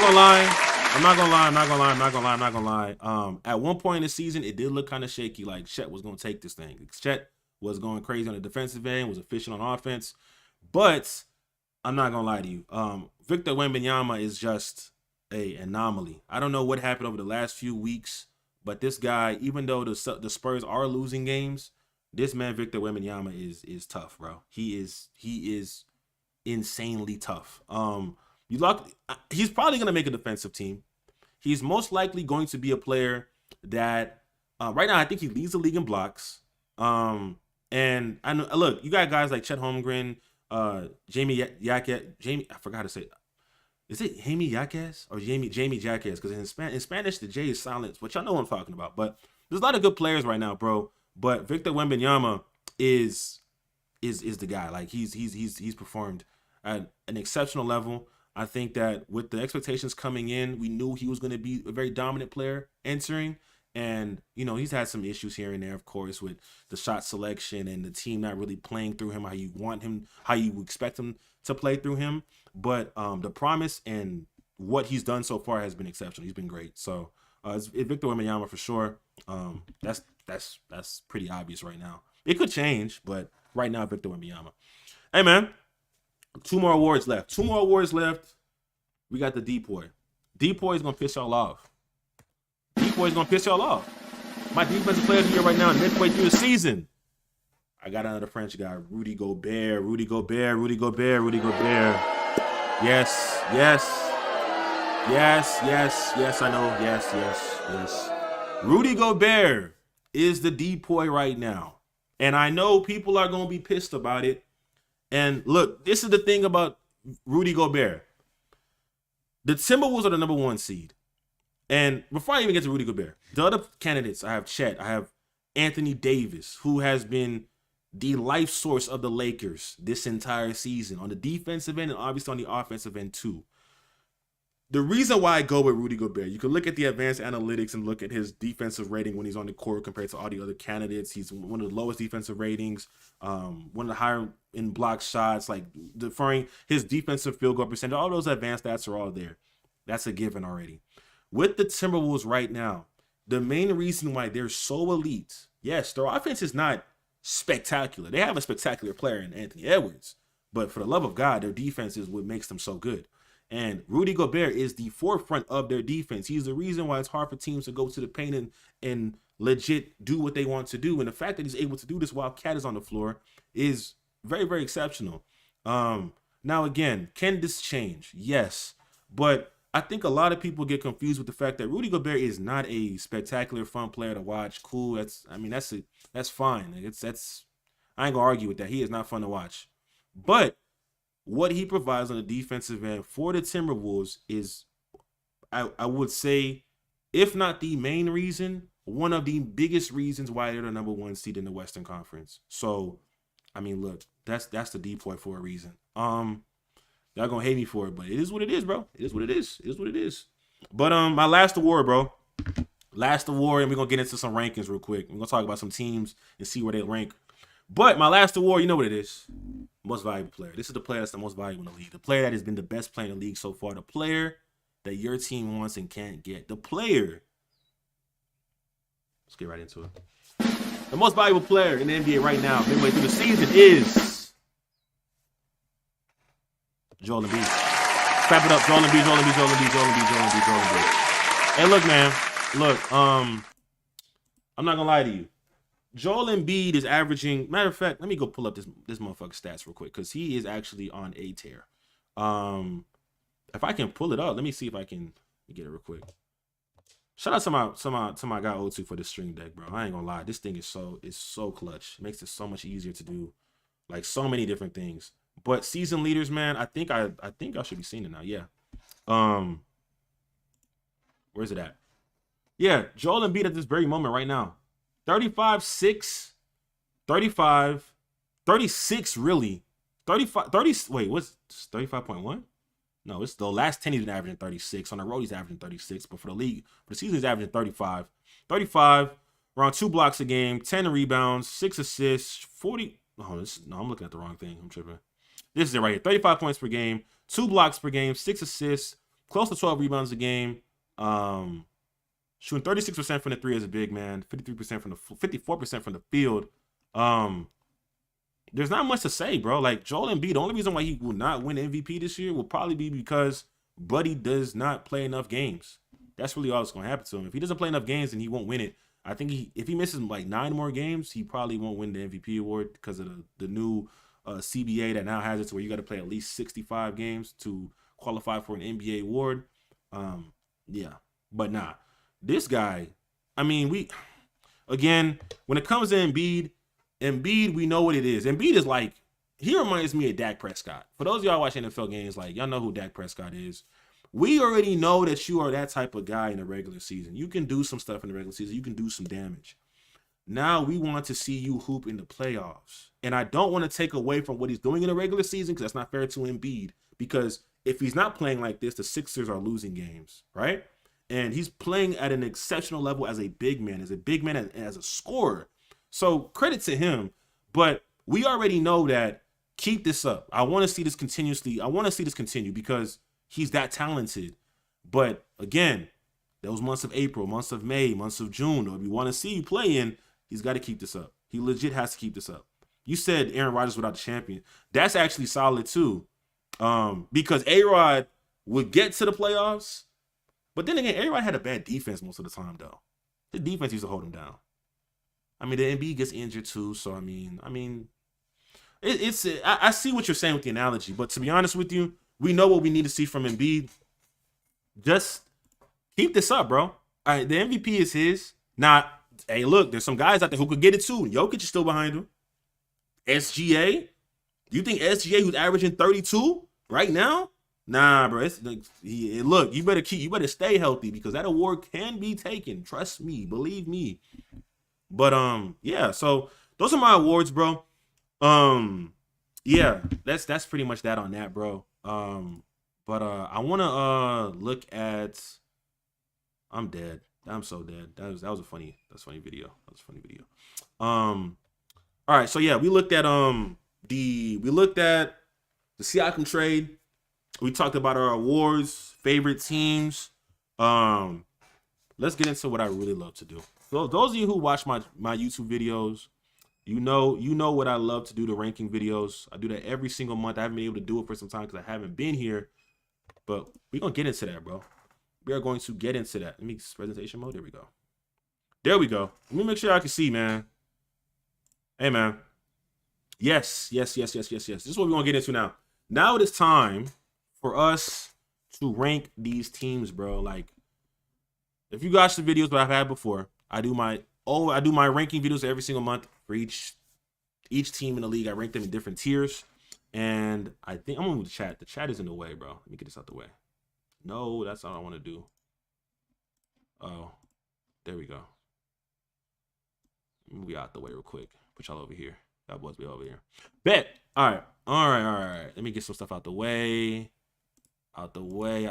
B: gonna lie. At one point in the season, it did look kind of shaky. Like, Chet was gonna take this thing. Chet was going crazy on the defensive end, was efficient on offense. But I'm not gonna lie to you. Victor Wembanyama is just an anomaly. I don't know what happened over the last few weeks, but this guy, even though the Spurs are losing games, this man Victor Wembanyama is tough, bro. He is insanely tough. He's probably gonna make a defensive team. He's most likely going to be a player that right now I think he leads the league in blocks. And I know, look, you got guys like Chet Holmgren, Jamie Jaquez. I forgot how to say it. Is it Jamie Jaquez or Jamie Jaquez? Because in Spanish, the J is silent, which y'all know what I'm talking about. But there's a lot of good players right now, bro. But Victor Wembanyama is the guy. Like, he's performed at an exceptional level. I think that with the expectations coming in, we knew he was going to be a very dominant player entering. And, you know, he's had some issues here and there, of course, with the shot selection and the team not really playing through him how you want him, how you expect him to play through him. But the promise and what he's done so far has been exceptional. He's been great. So it's Victor Wembanyama for sure. That's pretty obvious right now. It could change, but right now, Victor Wembanyama. Hey, man, 2 more awards left. We got the Depoy. Depoy is going to piss y'all off. My defensive player of the year right now, midway through the season. I got another French guy, Rudy Gobert. Yes, I know. Yes. Rudy Gobert is the Depoy right now. And I know people are going to be pissed about it. And look, this is the thing about Rudy Gobert. The Timberwolves are the number 1 seed. And before I even get to Rudy Gobert, the other candidates, I have Chet, I have Anthony Davis, who has been the life source of the Lakers this entire season on the defensive end and obviously on the offensive end too. The reason why I go with Rudy Gobert, you can look at the advanced analytics and look at his defensive rating when he's on the court compared to all the other candidates. He's one of the lowest defensive ratings, one of the higher in block shots, like deferring his defensive field goal percentage. All those advanced stats are all there. That's a given already. With the Timberwolves right now, the main reason why they're so elite, yes, their offense is not spectacular. They have a spectacular player in Anthony Edwards, but for the love of God, their defense is what makes them so good. And Rudy Gobert is the forefront of their defense. He's the reason why it's hard for teams to go to the paint and legit do what they want to do. And the fact that he's able to do this while Cat is on the floor is very, very exceptional. Now, again, can this change? Yes. But I think a lot of people get confused with the fact that Rudy Gobert is not a spectacular, fun player to watch. Cool. That's fine. I ain't gonna argue with that. He is not fun to watch. But what he provides on the defensive end for the Timberwolves is, I would say, if not the main reason, one of the biggest reasons why they're the number 1 seed in the Western Conference. So, I mean, look, that's the Depoy for a reason. Y'all gonna hate me for it, but it is what it is, bro. It is what it is. But my last award, bro. And we're gonna get into some rankings real quick. We're gonna talk about some teams and see where they rank. But my last award, you know what it is. Most valuable player. This is the player that's the most valuable in the league. The player that has been the best player in the league so far. The player that your team wants and can't get. The player. Let's get right into it. The most valuable player in the NBA right now, midway through the season, is Joel Embiid. Clap it up, Joel Embiid. Hey, look, man. I'm not gonna lie to you. Joel Embiid is averaging. Matter of fact, let me go pull up this motherfucker's stats real quick because he is actually on a tear. If I can pull it up, let me see if I can get it real quick. Shout out to my guy O2 for the stream deck, bro. I ain't gonna lie, this thing is so clutch. It makes it so much easier to do, like so many different things. But season leaders, man, I think I should be seeing it now. Yeah. Where's it at? Yeah, Joel Embiid at this very moment right now. 35-6, 35, 36 really. 35, 30, wait, what's 35.1? No, it's the last 10 he's been averaging 36. On the road, he's averaging 36. But for the league, for the season, he's averaging 35. 35, around 2 blocks a game, 10 rebounds, 6 assists, 40. Oh, no, I'm looking at the wrong thing. I'm tripping. This is it right here. 35 points per game, 2 blocks per game, 6 assists, close to 12 rebounds a game. Shooting 36% from the 3 as a big man, 54% from the field. There's not much to say, bro. Like Joel Embiid, the only reason why he will not win MVP this year will probably be because Buddy does not play enough games. That's really all that's going to happen to him. If he doesn't play enough games, then he won't win it. I think if he misses like 9 more games, he probably won't win the MVP award because of the new CBA that now has it to where you got to play at least 65 games to qualify for an NBA award. Yeah, but nah, this guy. I mean, when it comes to Embiid, we know what it is. Embiid is like, he reminds me of Dak Prescott. For those of y'all watching NFL games, like y'all know who Dak Prescott is. We already know that you are that type of guy in the regular season. You can do some stuff in the regular season. You can do some damage. Now we want to see you hoop in the playoffs. And I don't want to take away from what he's doing in the regular season because that's not fair to Embiid. Because if he's not playing like this, the Sixers are losing games, right? And he's playing at an exceptional level as a big man and as a scorer. So credit to him. But we already know that keep this up. I want to see this continuously. I want to see this continue because he's that talented. But again, those months of April, months of May, months of June, or if you want to see you playing, he's got to keep this up. He legit has to keep this up. You said Aaron Rodgers without the champion. That's actually solid too. Because A-Rod would get to the playoffs, but then again, A-Rod had a bad defense most of the time though. The defense used to hold him down. I mean, the Embiid gets injured too, so I mean, I see what you're saying with the analogy, but to be honest with you, we know what we need to see from Embiid. Just keep this up, bro. All right, the MVP is his. Now, hey, look, there's some guys out there who could get it too. Jokic is still behind him. SGA? You think SGA, who's averaging 32 right now? Nah, bro. Look, you better stay healthy because that award can be taken. Trust me, believe me. But yeah. So those are my awards, bro. Yeah, that's pretty much that on that, bro. But I wanna look at. I'm dead. I'm so dead. That was a funny video. That was a funny video. All right, so yeah, we looked at the Siakam trade. We talked about our awards, favorite teams. Let's get into what I really love to do. So those of you who watch my YouTube videos, you know what I love to do, the ranking videos. I do that every single month. I haven't been able to do it for some time because I haven't been here, but we're gonna get into that, bro. We are going to get into that. Let me presentation mode. There we go. There we go. Let me make sure I can see, man. Hey, man. Yes. This is what we're going to get into now. Now it is time for us to rank these teams, bro. Like, if you watch the videos that I've had before, I do my ranking videos every single month for each team in the league. I rank them in different tiers. And I think I'm going to move the chat. The chat is in the way, bro. Let me get this out the way. No, that's not what I want to do. Oh, there we go. Move you out the way real quick. Put y'all over here. Y'all boys be over here. Bet. All right. Let me get some stuff out the way. Out the way.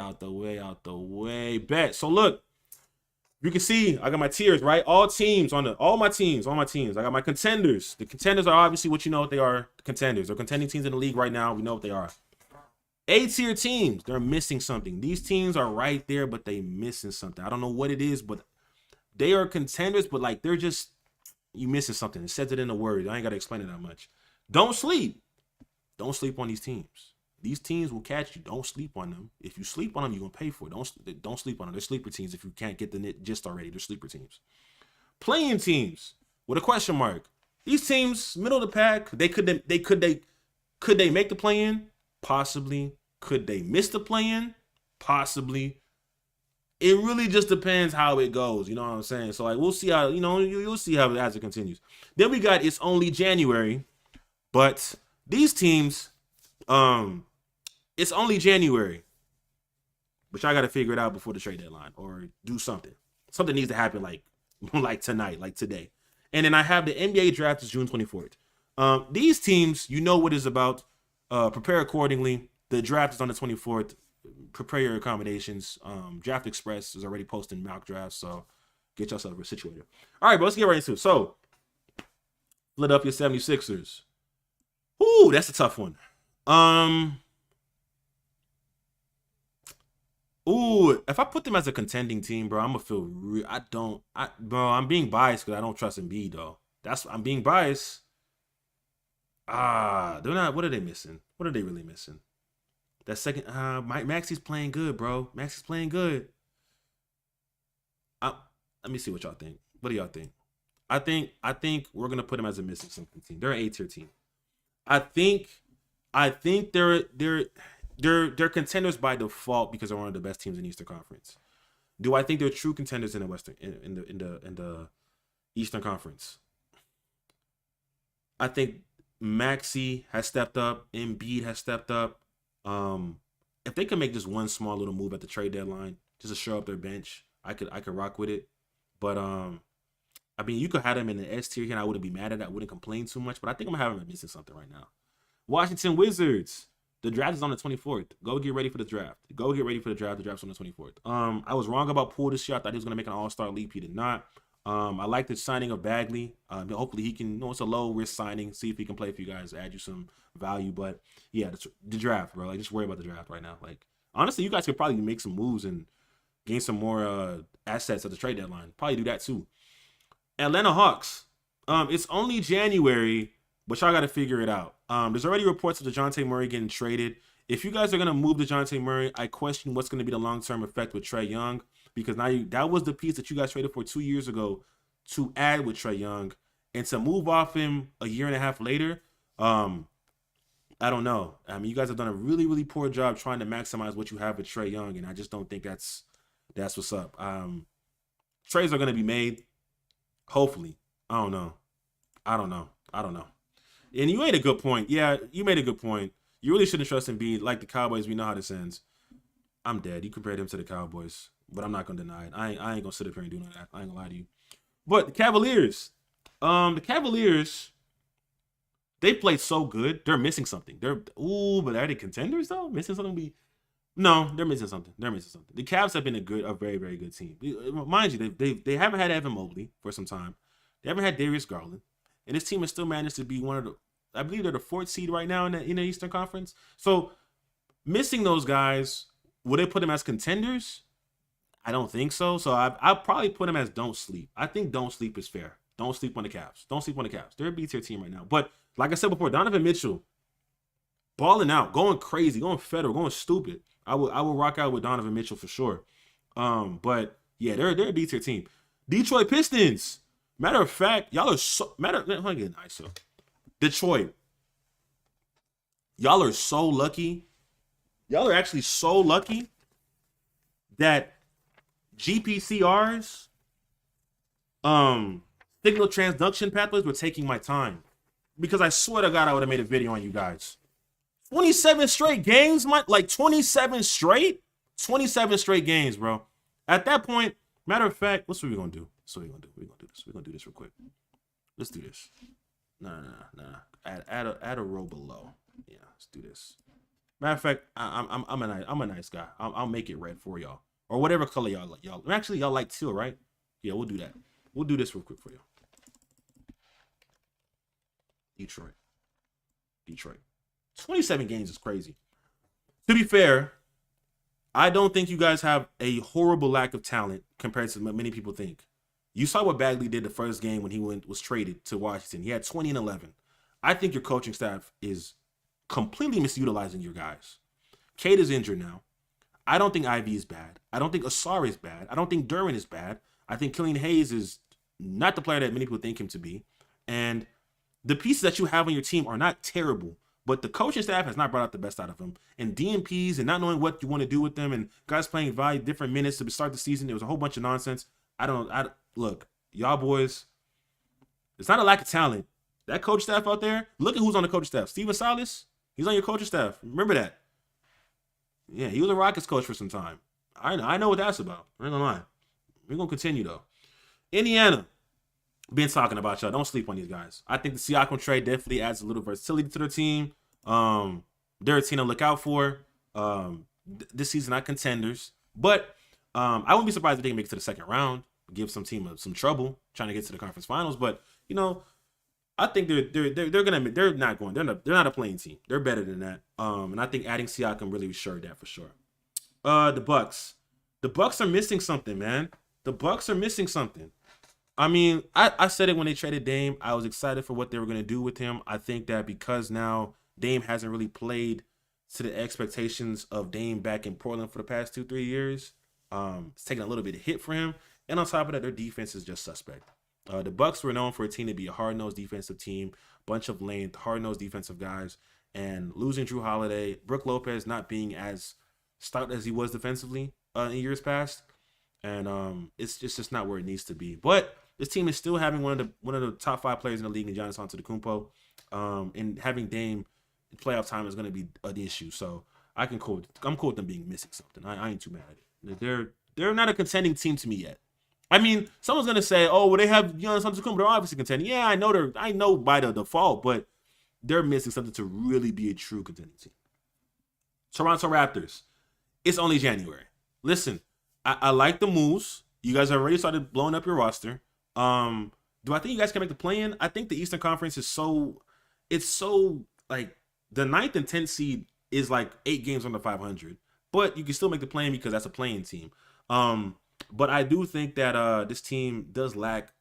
B: Bet. So look, you can see I got my tiers, right? All my teams. I got my contenders. The contenders are obviously what you know what they are. The contenders. They're contending teams in the league right now. We know what they are. A-tier teams, they're missing something. These teams are right there, but they missing something. I don't know what it is, but they are contenders, but like they're just, you missing something. It says it in the words. I ain't got to explain it that much. Don't sleep. Don't sleep on these teams. These teams will catch you. Don't sleep on them. If you sleep on them, you're going to pay for it. Don't sleep on them. They're sleeper teams if you can't get the gist already. They're sleeper teams. Playing teams with a question mark. These teams, middle of the pack, could they make the play-in? Possibly. Could they miss the play-in? Possibly. It really just depends how it goes. You know what I'm saying? So like we'll see how, you'll see how as it continues. Then we got it's only January, but these teams, it's only January. But y'all gotta figure it out before the trade deadline or do something. Something needs to happen like tonight, like today. And then I have the NBA draft is June 24th. These teams, you know what it's about. Prepare accordingly. The draft is on the 24th. Prepare your accommodations. Draft Express is already posting mock drafts, so get yourself situated. All right, bro, let's get right into it. So, Philadelphia 76ers. Ooh, that's a tough one. Ooh, if I put them as a contending team, bro, I'm gonna feel I'm being biased because I don't trust Embiid, though. I'm being biased. They're not. What are they missing? What are they really missing? That second, Maxi's playing good, bro. Maxi's playing good. Let me see what y'all think. What do y'all think? I think we're gonna put them as a missing something team. They're an A-tier team. I think they're contenders by default because they're one of the best teams in the Eastern Conference. Do I think they're true contenders in the Western in the Eastern Conference? I think Maxey has stepped up. Embiid has stepped up. If they can make just one small little move at the trade deadline, just to show up their bench, I could rock with it. But I I mean, you could have them in the S tier here, and I wouldn't be mad at that. I wouldn't complain too much, but I think I'm having missing something right now. Washington Wizards. The draft is on the 24th. Go get ready for the draft. Go get ready for the draft. The draft's on the 24th. I was wrong about Poole this year. I thought he was gonna make an All-Star leap. He did not. I like the signing of Bagley. Hopefully he can. It's a low risk signing. See if he can play for you guys, add you some value. But yeah, the draft, bro. Like, just worry about the draft right now. Like, honestly, you guys could probably make some moves and gain some more assets at the trade deadline. Probably do that too. Atlanta Hawks. It's only January, but y'all got to figure it out. There's already reports of DeJounte Murray getting traded. If you guys are gonna move DeJounte Murray, I question what's gonna be the long-term effect with Trae Young, because now that was the piece that you guys traded for 2 years ago to add with Trae Young, and to move off him a year and a half later. I don't know. I mean, you guys have done a really, really poor job trying to maximize what you have with Trae Young, and I just don't think that's what's up. Trades are gonna be made. Hopefully. I don't know. And you made a good point. Yeah, you made a good point. You really shouldn't trust Embiid. Like the Cowboys, we know how this ends. I'm dead. You compared him to the Cowboys, but I'm not going to deny it. I ain't going to sit up here and do none of that. I ain't going to lie to you. But the Cavaliers, they played so good. They're missing something. But are they contenders, though? Missing something? No, they're missing something. The Cavs have been a very, very good team. Mind you, they haven't had Evan Mobley for some time. They haven't had Darius Garland. And this team has still managed to be one of the, I believe they're the 4th seed right now in the Eastern Conference. So missing those guys, would they put them as contenders? I don't think so. So I'll probably put them as don't sleep. I think don't sleep is fair. Don't sleep on the Cavs. They're a B-tier team right now. But like I said before, Donovan Mitchell, balling out, going crazy, going federal, going stupid. I will rock out with Donovan Mitchell for sure. But yeah, they're a B-tier team. Detroit Pistons. Matter of fact, y'all are so Detroit. Y'all are so lucky. Y'all are actually so lucky that GPCRs, signal transduction pathways were taking my time. Because I swear to God, I would have made a video on you guys. 27 straight games, like 27 straight? 27 straight games, bro. At that point, matter of fact, what's what we're going to do? We're going to do this real quick. Let's do this. Nah. Add a row below. Yeah, let's do this. Matter of fact, I'm a nice guy. I'll make it red for y'all, or whatever color y'all like. Actually, y'all like teal, right? Yeah, we'll do that. We'll do this real quick for you. Detroit. 27 games is crazy. To be fair, I don't think you guys have a horrible lack of talent compared to what many people think. You saw what Bagley did the first game when he was traded to Washington. He had 20 and 11. I think your coaching staff is completely misutilizing your guys. Cade is injured now. I don't think Ivy is bad. I don't think Asar is bad. I don't think Duran is bad. I think Killian Hayes is not the player that many people think him to be. And the pieces that you have on your team are not terrible, but the coaching staff has not brought out the best out of them. And DMPs and not knowing what you want to do with them, and guys playing different minutes to start the season. There was a whole bunch of nonsense. Look, y'all boys, it's not a lack of talent. That coach staff out there, look at who's on the coach staff. Steven Silas, he's on your coaching staff. Remember that. Yeah, he was a Rockets coach for some time. I know what that's about. I ain't gonna lie. We're gonna continue though. Indiana, been talking about y'all. Don't sleep on these guys. I think the Siakam trade definitely adds a little versatility to their team. They're a team to look out for. This season, not contenders, but I wouldn't be surprised if they can make it to the second round, give some team some trouble trying to get to the conference finals. But I think they're not a playing team. They're better than that. And I think adding Siakam really assured that for sure. The Bucks are missing something, man. The Bucks are missing something. I mean, I said it when they traded Dame. I was excited for what they were going to do with him. I think that because now Dame hasn't really played to the expectations of Dame back in Portland for the past 2-3 years, it's taking a little bit of hit for him. And on top of that, their defense is just suspect. The Bucks were known for a team to be a hard-nosed defensive team, bunch of length, hard-nosed defensive guys, and losing Drew Holiday, Brook Lopez not being as stout as he was defensively in years past, and it's just not where it needs to be. But this team is still having one of the top 5 players in the league in Giannis Antetokounmpo, and having Dame in playoff time is going to be an issue. So I'm cool with them being missing something. I ain't too mad at it. They're not a contending team to me yet. I mean, someone's gonna say, "Oh, well, they have Giannis Antetokounmpo. They're obviously contending." Yeah, I know by the default, but they're missing something to really be a true contending team. Toronto Raptors. It's only January. Listen, I like the moves. You guys have already started blowing up your roster. Do I think you guys can make the play-in? I think the Eastern Conference is so like the 9th and 10th seed is like 8 games under 500, but you can still make the play-in because that's a playing team. But I do think that this team does lack.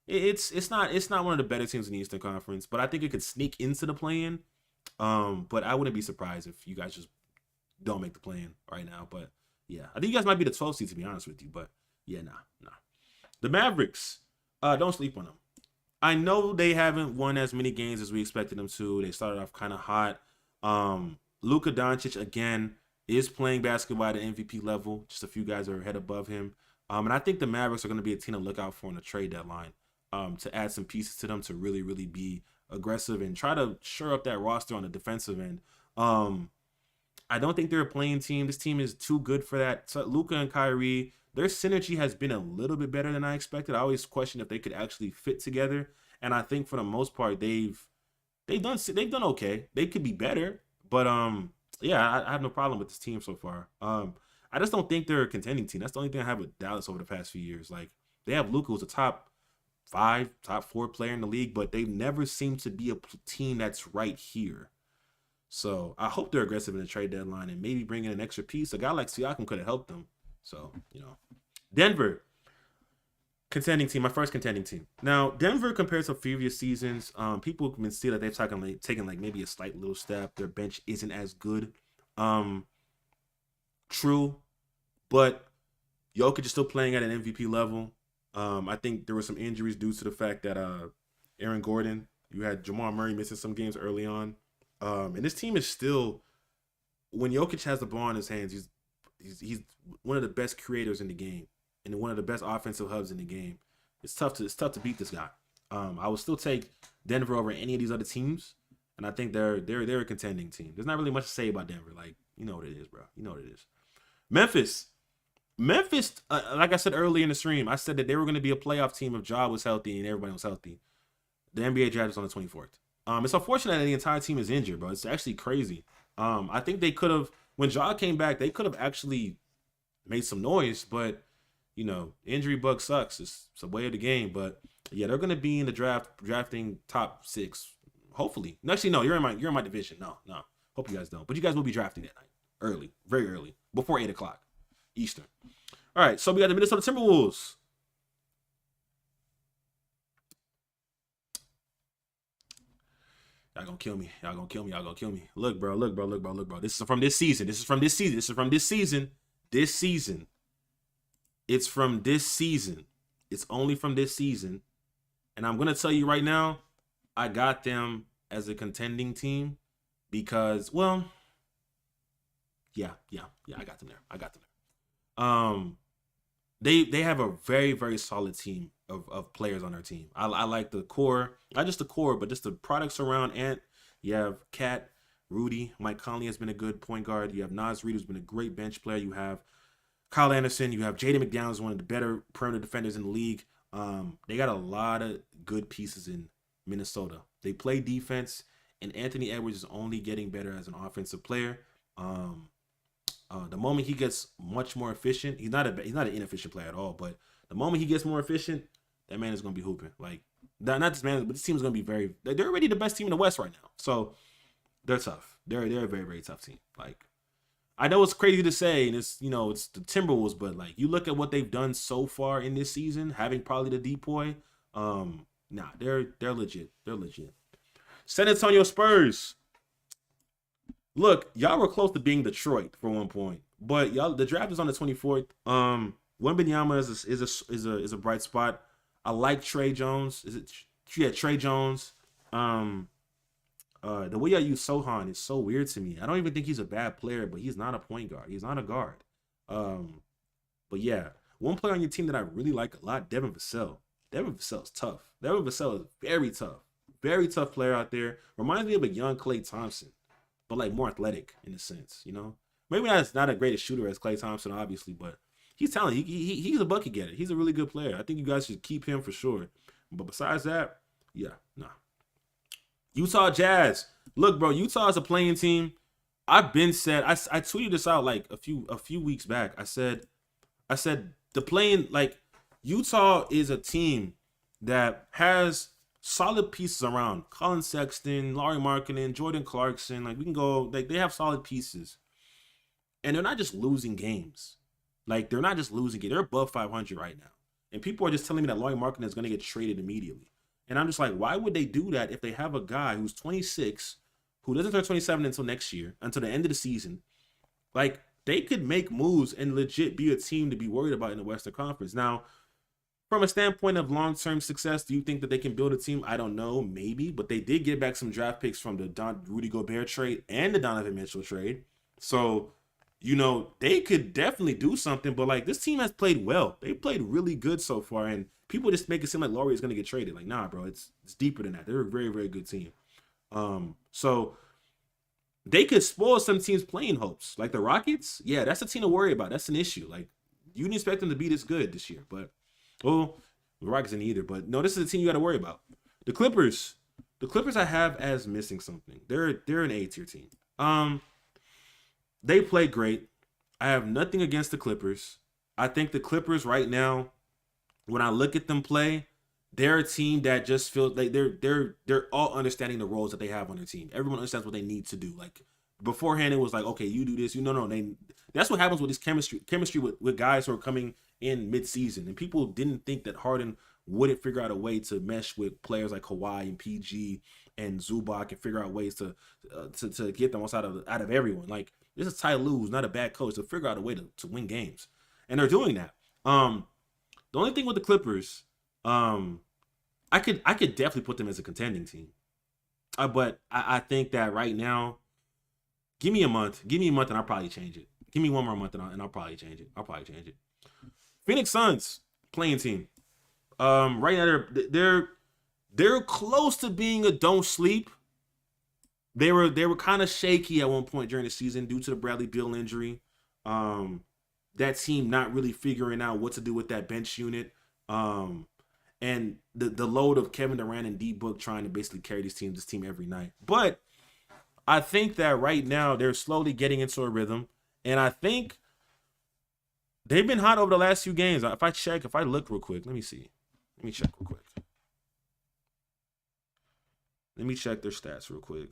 B: It's not one of the better teams in the Eastern Conference, but I think it could sneak into the play-in. But I wouldn't be surprised if you guys just don't make the play-in right now. But yeah, I think you guys might be the 12th seed, to be honest with you. But yeah, nah. The Mavericks, don't sleep on them. I know they haven't won as many games as we expected them to. They started off kind of hot. Luka Doncic, again, is playing basketball at an MVP level. Just a few guys are ahead above him. And I think the Mavericks are going to be a team to look out for in the trade deadline, to add some pieces to them to really, really be aggressive and try to shore up that roster on the defensive end. I don't think they're a playing team. This team is too good for that. So Luka and Kyrie, their synergy has been a little bit better than I expected. I always question if they could actually fit together, and I think for the most part they've done okay. They could be better, but yeah, I have no problem with this team so far. I just don't think they're a contending team. That's the only thing I have with Dallas over the past few years. Like, they have Luka, who's a top 5, top 4 player in the league, but they never seem to be a team that's right here. So I hope they're aggressive in the trade deadline and maybe bring in an extra piece. A guy like Siakam could have helped them. So, Denver, contending team, my first contending team. Now, Denver, compared to previous seasons, people can see that they've taken maybe a slight little step. Their bench isn't as good. True, but Jokic is still playing at an MVP level. I think there were some injuries due to the fact that Aaron Gordon, you had Jamal Murray missing some games early on. And this team is still, when Jokic has the ball in his hands, he's one of the best creators in the game and one of the best offensive hubs in the game. It's tough to beat this guy. I would still take Denver over any of these other teams, and I think they're a contending team. There's not really much to say about Denver. Like, you know what it is, bro. You know what it is. Memphis, like I said earlier in the stream, I said that they were going to be a playoff team if Ja was healthy and everybody was healthy. The NBA draft is on the 24th. It's unfortunate that the entire team is injured, bro. It's actually crazy. I think they could have, when Ja came back, they could have actually made some noise, but injury bug sucks. It's a way of the game. But yeah, they're going to be in the drafting top 6, hopefully. Actually, no, you're in my division. No. Hope you guys don't. But you guys will be drafting that night, early, very early, before 8:00 Eastern. All right, so we got the Minnesota Timberwolves. Y'all gonna kill me. Look, bro. This is from this season. This is from this season. It's from this season. It's only from this season. And I'm gonna tell you right now, I got them as a contending team because, well, yeah, I got them there. They have a very, very solid team of players on their team. I like the core, not just the core, but just the products around Ant. You have Cat, Rudy, Mike Conley has been a good point guard. You have Naz Reid, who's been a great bench player. You have Kyle Anderson. You have Jaden McDaniels, one of the better perimeter defenders in the league. They got a lot of good pieces in Minnesota. They play defense, and Anthony Edwards is only getting better as an offensive player. The moment he gets much more efficient, he's not an inefficient player at all, but the moment he gets more efficient, that man is going to be hooping. Like, not this man, but this team is going to be they're already the best team in the West right now. So they're tough. They're a very, very tough team. Like, I know it's crazy to say, and it's the Timberwolves, but like, you look at what they've done so far in this season, having probably the depoy, they're legit. They're legit. San Antonio Spurs. Look, y'all were close to being Detroit for one point, but the draft is on the 24th. Wembanyama is a bright spot. I like Trey Jones. Trey Jones. The way I use Sohan is so weird to me. I don't even think he's a bad player, but he's not a point guard. He's not a guard. But yeah, one player on your team that I really like a lot, Devin Vassell. Devin Vassell is tough. Devin Vassell is very tough. Very tough player out there. Reminds me of a young Klay Thompson, but like more athletic in a sense, Maybe not a great shooter as Klay Thompson, obviously, but he's talented. He's a bucket getter. He's a really good player. I think you guys should keep him for sure. But besides that, yeah, nah. Utah Jazz. Look, bro, Utah is a playing team. I've been said. I tweeted this out like a few weeks back. I said the playing, like, Utah is a team that has solid pieces around. Colin Sexton, Laurie Markkinen, Jordan Clarkson. Like, we can go. Like, they have solid pieces, and they're not just losing games. Like, they're not just losing games. They're above 500 right now, and people are just telling me that Laurie Markkinen is going to get traded immediately. And I'm just like, why would they do that if they have a guy who's 26, who doesn't turn 27 until next year, until the end of the season? Like, they could make moves and legit be a team to be worried about in the Western Conference. Now, from a standpoint of long-term success, do you think that they can build a team? I don't know, maybe. But they did get back some draft picks from the Rudy Gobert trade and the Donovan Mitchell trade. So, you know, they could definitely do something. But, like, this team has played well. They played really good so far. And people just make it seem like Laurie is going to get traded. Like, nah, bro, it's deeper than that. They're a very, very good team. So they could spoil some teams' playing hopes. Like the Rockets, yeah, that's a team to worry about. That's an issue. Like, you didn't expect them to be this good this year. But, well, the Rockets didn't either. But, no, this is a team you got to worry about. The Clippers I have as missing something. They're an A-tier team. They play great. I have nothing against the Clippers. I think the Clippers right now, when I look at them play, they're a team that just feels like they're all understanding the roles that they have on their team. Everyone understands what they need to do. Like, beforehand, it was like, okay, you do this. That's what happens with this chemistry with guys who are coming in mid-season. And people didn't think that Harden wouldn't figure out a way to mesh with players like Kawhi and PG and Zubac and figure out ways to get the most out of everyone. Like, this is Ty Lue, who's not a bad coach, to figure out a way to win games. And they're doing that. The only thing with the Clippers, I could definitely put them as a contending team. But I think that right now, give me a month and I'll probably change it. Give me one more month and I'll probably change it. Phoenix Suns, playing team. Right now they're close to being a don't sleep. They were kind of shaky at one point during the season due to the Bradley Beal injury. That team not really figuring out what to do with that bench unit. And the load of Kevin Durant and D Book trying to basically carry this team every night. But I think that right now they're slowly getting into a rhythm. And I think they've been hot over the last few games. If I look real quick, let me check real quick. Let me check their stats real quick.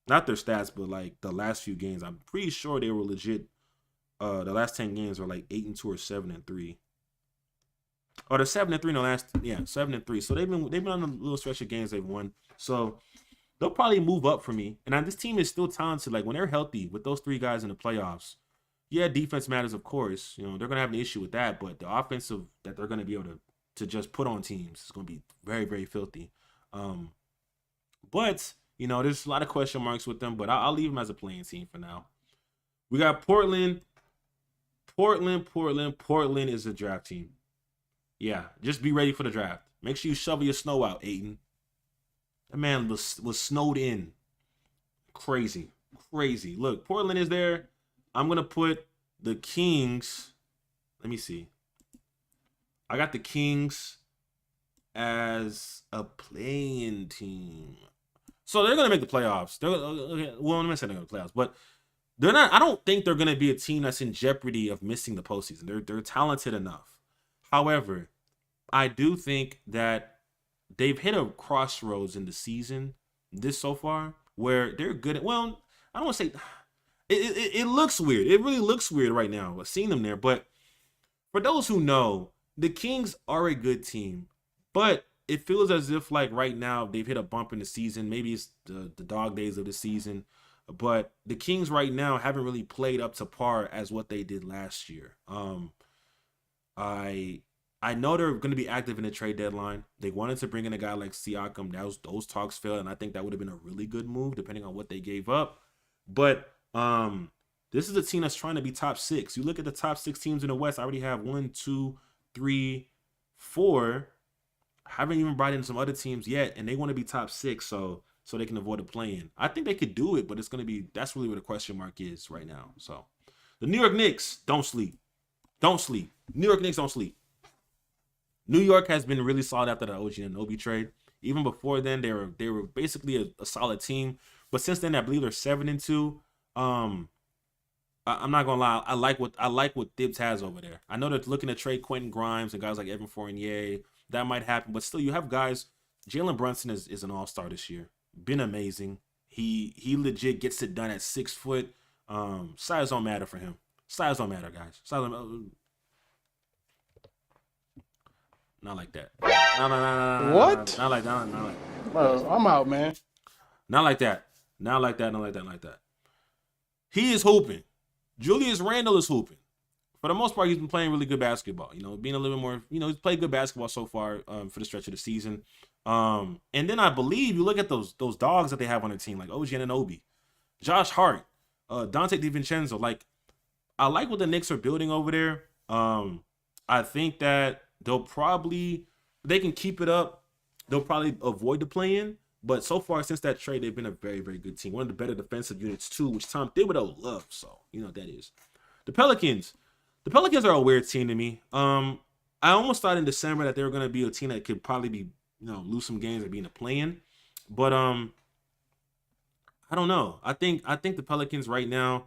B: Not their stats, but like the last few games. I'm pretty sure they were legit. The last 10 games were like 8-2 or 7-3. Or they're 7-3 in the last, 7-3. So they've been on a little stretch of games they've won. So they'll probably move up for me. And this team is still talented. Like, when they're healthy with those three guys in the playoffs, yeah, defense matters, of course. You know, they're gonna have an issue with that, but the offensive that they're gonna be able to just put on teams is gonna be very, very filthy. But you know, there's a lot of question marks with them, but I'll leave them as a playing team for now. We got Portland. Portland is a draft team. Yeah, just be ready for the draft. Make sure you shovel your snow out, Ayton. That man was snowed in. Crazy. Look, Portland is there. I'm going to put the Kings. Let me see. I got the Kings as a playing team. So they're going to make the playoffs. Well, I'm not saying they're going to playoffs, but they're not. I don't think they're going to be a team that's in jeopardy of missing the postseason. They're talented enough. However, I do think that they've hit a crossroads in the season so far where they're good at, well, I don't want to say it looks weird. It really looks weird right now seeing them there. But for those who know, the Kings are a good team, but it feels as if like right now they've hit a bump in the season. Maybe it's the dog days of the season, but the Kings right now haven't really played up to par as what they did last year. I know they're going to be active in the trade deadline. They wanted to bring in a guy like Siakam. Those talks failed, and I think that would have been a really good move depending on what they gave up. But this is a team that's trying to be top 6. You look at the top 6 teams in the West. I already have 1, 2, 3, 4. I haven't even brought in some other teams yet, and they want to be top 6 so they can avoid a play-in. I think they could do it, but that's really where the question mark is right now. So the New York Knicks, don't sleep. Don't sleep. New York Knicks don't sleep. New York has been really solid after the OG Anunoby trade. Even before then, they were basically a solid team. But since then, I believe they're 7-2. I'm not gonna lie. I like what Thibs has over there. I know they're looking to trade Quentin Grimes and guys like Evan Fournier. That might happen, but still, you have guys. Jalen Brunson is an all-star this year. Been amazing. He legit gets it done at 6 foot. Size don't matter for him. Size don't matter, guys. Not like that. No.
C: What?
B: Not like that. Not like that.
C: Bro, I'm out, man.
B: Not like that. Not like that. Not like that. Not like that. He is hooping. Julius Randle is hooping. For the most part, he's been playing really good basketball. You know, being a little bit more. You know, he's played good basketball so far for the stretch of the season. And then I believe you look at those dogs that they have on their team, like OG Anunoby, Josh Hart, Dante DiVincenzo. Like, I like what the Knicks are building over there. I think that they can keep it up. They'll probably avoid the play-in. But so far, since that trade, they've been a very, very good team. One of the better defensive units, too, which Tom Thibodeau loves. So, you know what that is. The Pelicans. The Pelicans are a weird team to me. I almost thought in December that they were going to be a team that could probably be, lose some games or be in the play-in. But I don't know. I think the Pelicans right now,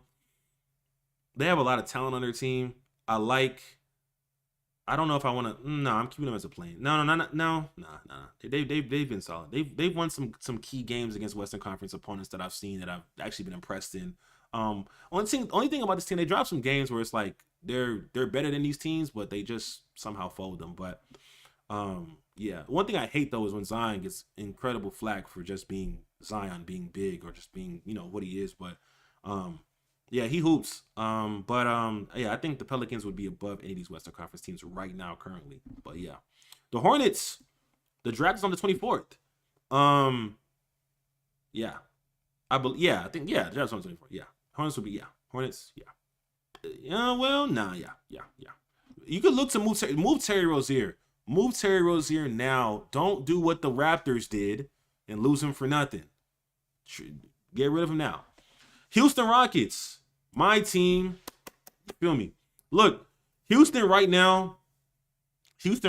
B: they have a lot of talent on their team. I don't know if I want to. No, I'm keeping them as a play-in. No. They've been solid. They've won some key games against Western Conference opponents that I've seen that I've actually been impressed in. Only thing about this team, they dropped some games where it's like they're better than these teams, but they just somehow fold them. But yeah, one thing I hate though is when Zion gets incredible flack for just being Zion, being big or just being what he is. But yeah, he hoops. Yeah, I think the Pelicans would be above any of these Western Conference teams right now, currently. But yeah, the Hornets, the draft is on the 24th. Yeah, I think the draft is on the 24th. Yeah, Hornets would be Hornets. Yeah. You could look to move Terry Rozier. Move Terry Rozier now. Don't do what the Raptors did and lose him for nothing. Get rid of him now. Houston Rockets, my team. Feel me? Look, Houston right now is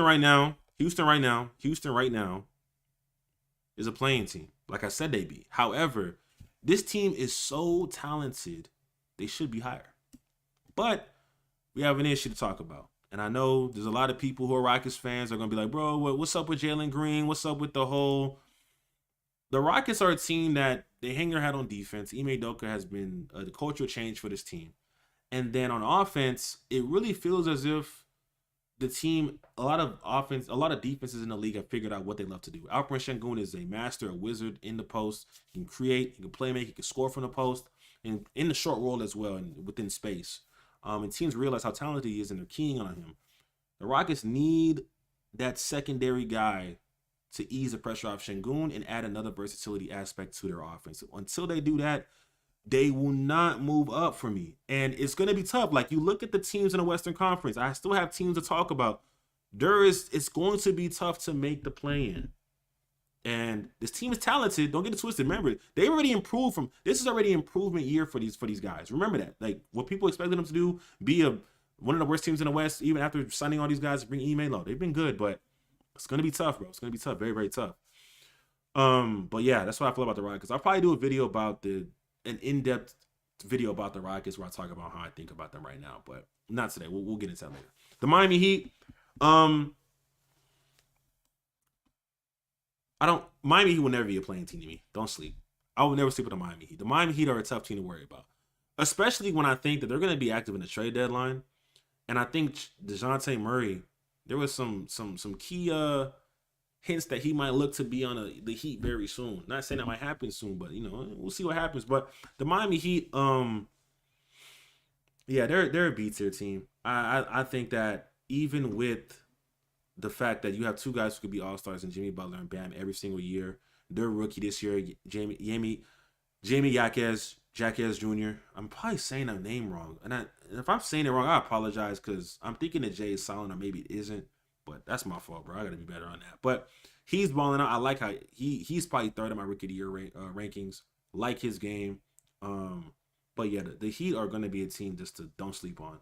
B: a playing team. Like I said, they be. However, this team is so talented, they should be higher. But we have an issue to talk about. And I know there's a lot of people who are Rockets fans are going to be like, bro, what's up with Jalen Green? What's up with the whole... The Rockets are a team that they hang their hat on defense. Ime Udoka has been the cultural change for this team. And then on offense, it really feels as if the team, a lot of defenses in the league have figured out what they love to do. Alperen Sengun is a master, a wizard in the post. He can create, he can play make, he can score from the post, and in the short roll as well, and within space. And teams realize how talented he is, and they're keying on him. The Rockets need that secondary guy to ease the pressure off Sengun and add another versatility aspect to their offense. Until they do that, they will not move up for me. And it's going to be tough. Like, you look at the teams in the Western Conference. I still have teams to talk about. It's going to be tough to make the play-in. And this team is talented. Don't get it twisted. Remember, they already improved this is already an improvement year for these guys. Remember that. Like, what people expected them to do, be one of the worst teams in the West, even after signing all these guys to bring Ime low. They've been good, but it's going to be tough, bro. It's going to be tough. Very, very tough. But yeah, that's what I feel about the Rockets. I'll probably do a video about an in-depth video about the Rockets where I talk about how I think about them right now, but not today. We'll get into that later. The Miami Heat. Miami Heat will never be a playing team to me. Don't sleep. I will never sleep with the Miami Heat. The Miami Heat are a tough team to worry about, especially when I think that they're going to be active in the trade deadline. And I think DeJounte Murray, there was some key hints that he might look to be on the Heat very soon. Not saying that might happen soon, but we'll see what happens. But the Miami Heat, yeah, they're a B-tier team. I think that even with the fact that you have two guys who could be all-stars in Jimmy Butler and Bam every single year, their rookie this year, Jamie Jaquez Jr. I'm probably saying that name wrong, and if I'm saying it wrong, I apologize because I'm thinking that Jay is silent or maybe it isn't. But that's my fault, bro. I got to be better on that. But he's balling out. I like how he's probably third in my rookie of the year rankings. Like his game. But yeah, the Heat are going to be a team just to don't sleep on.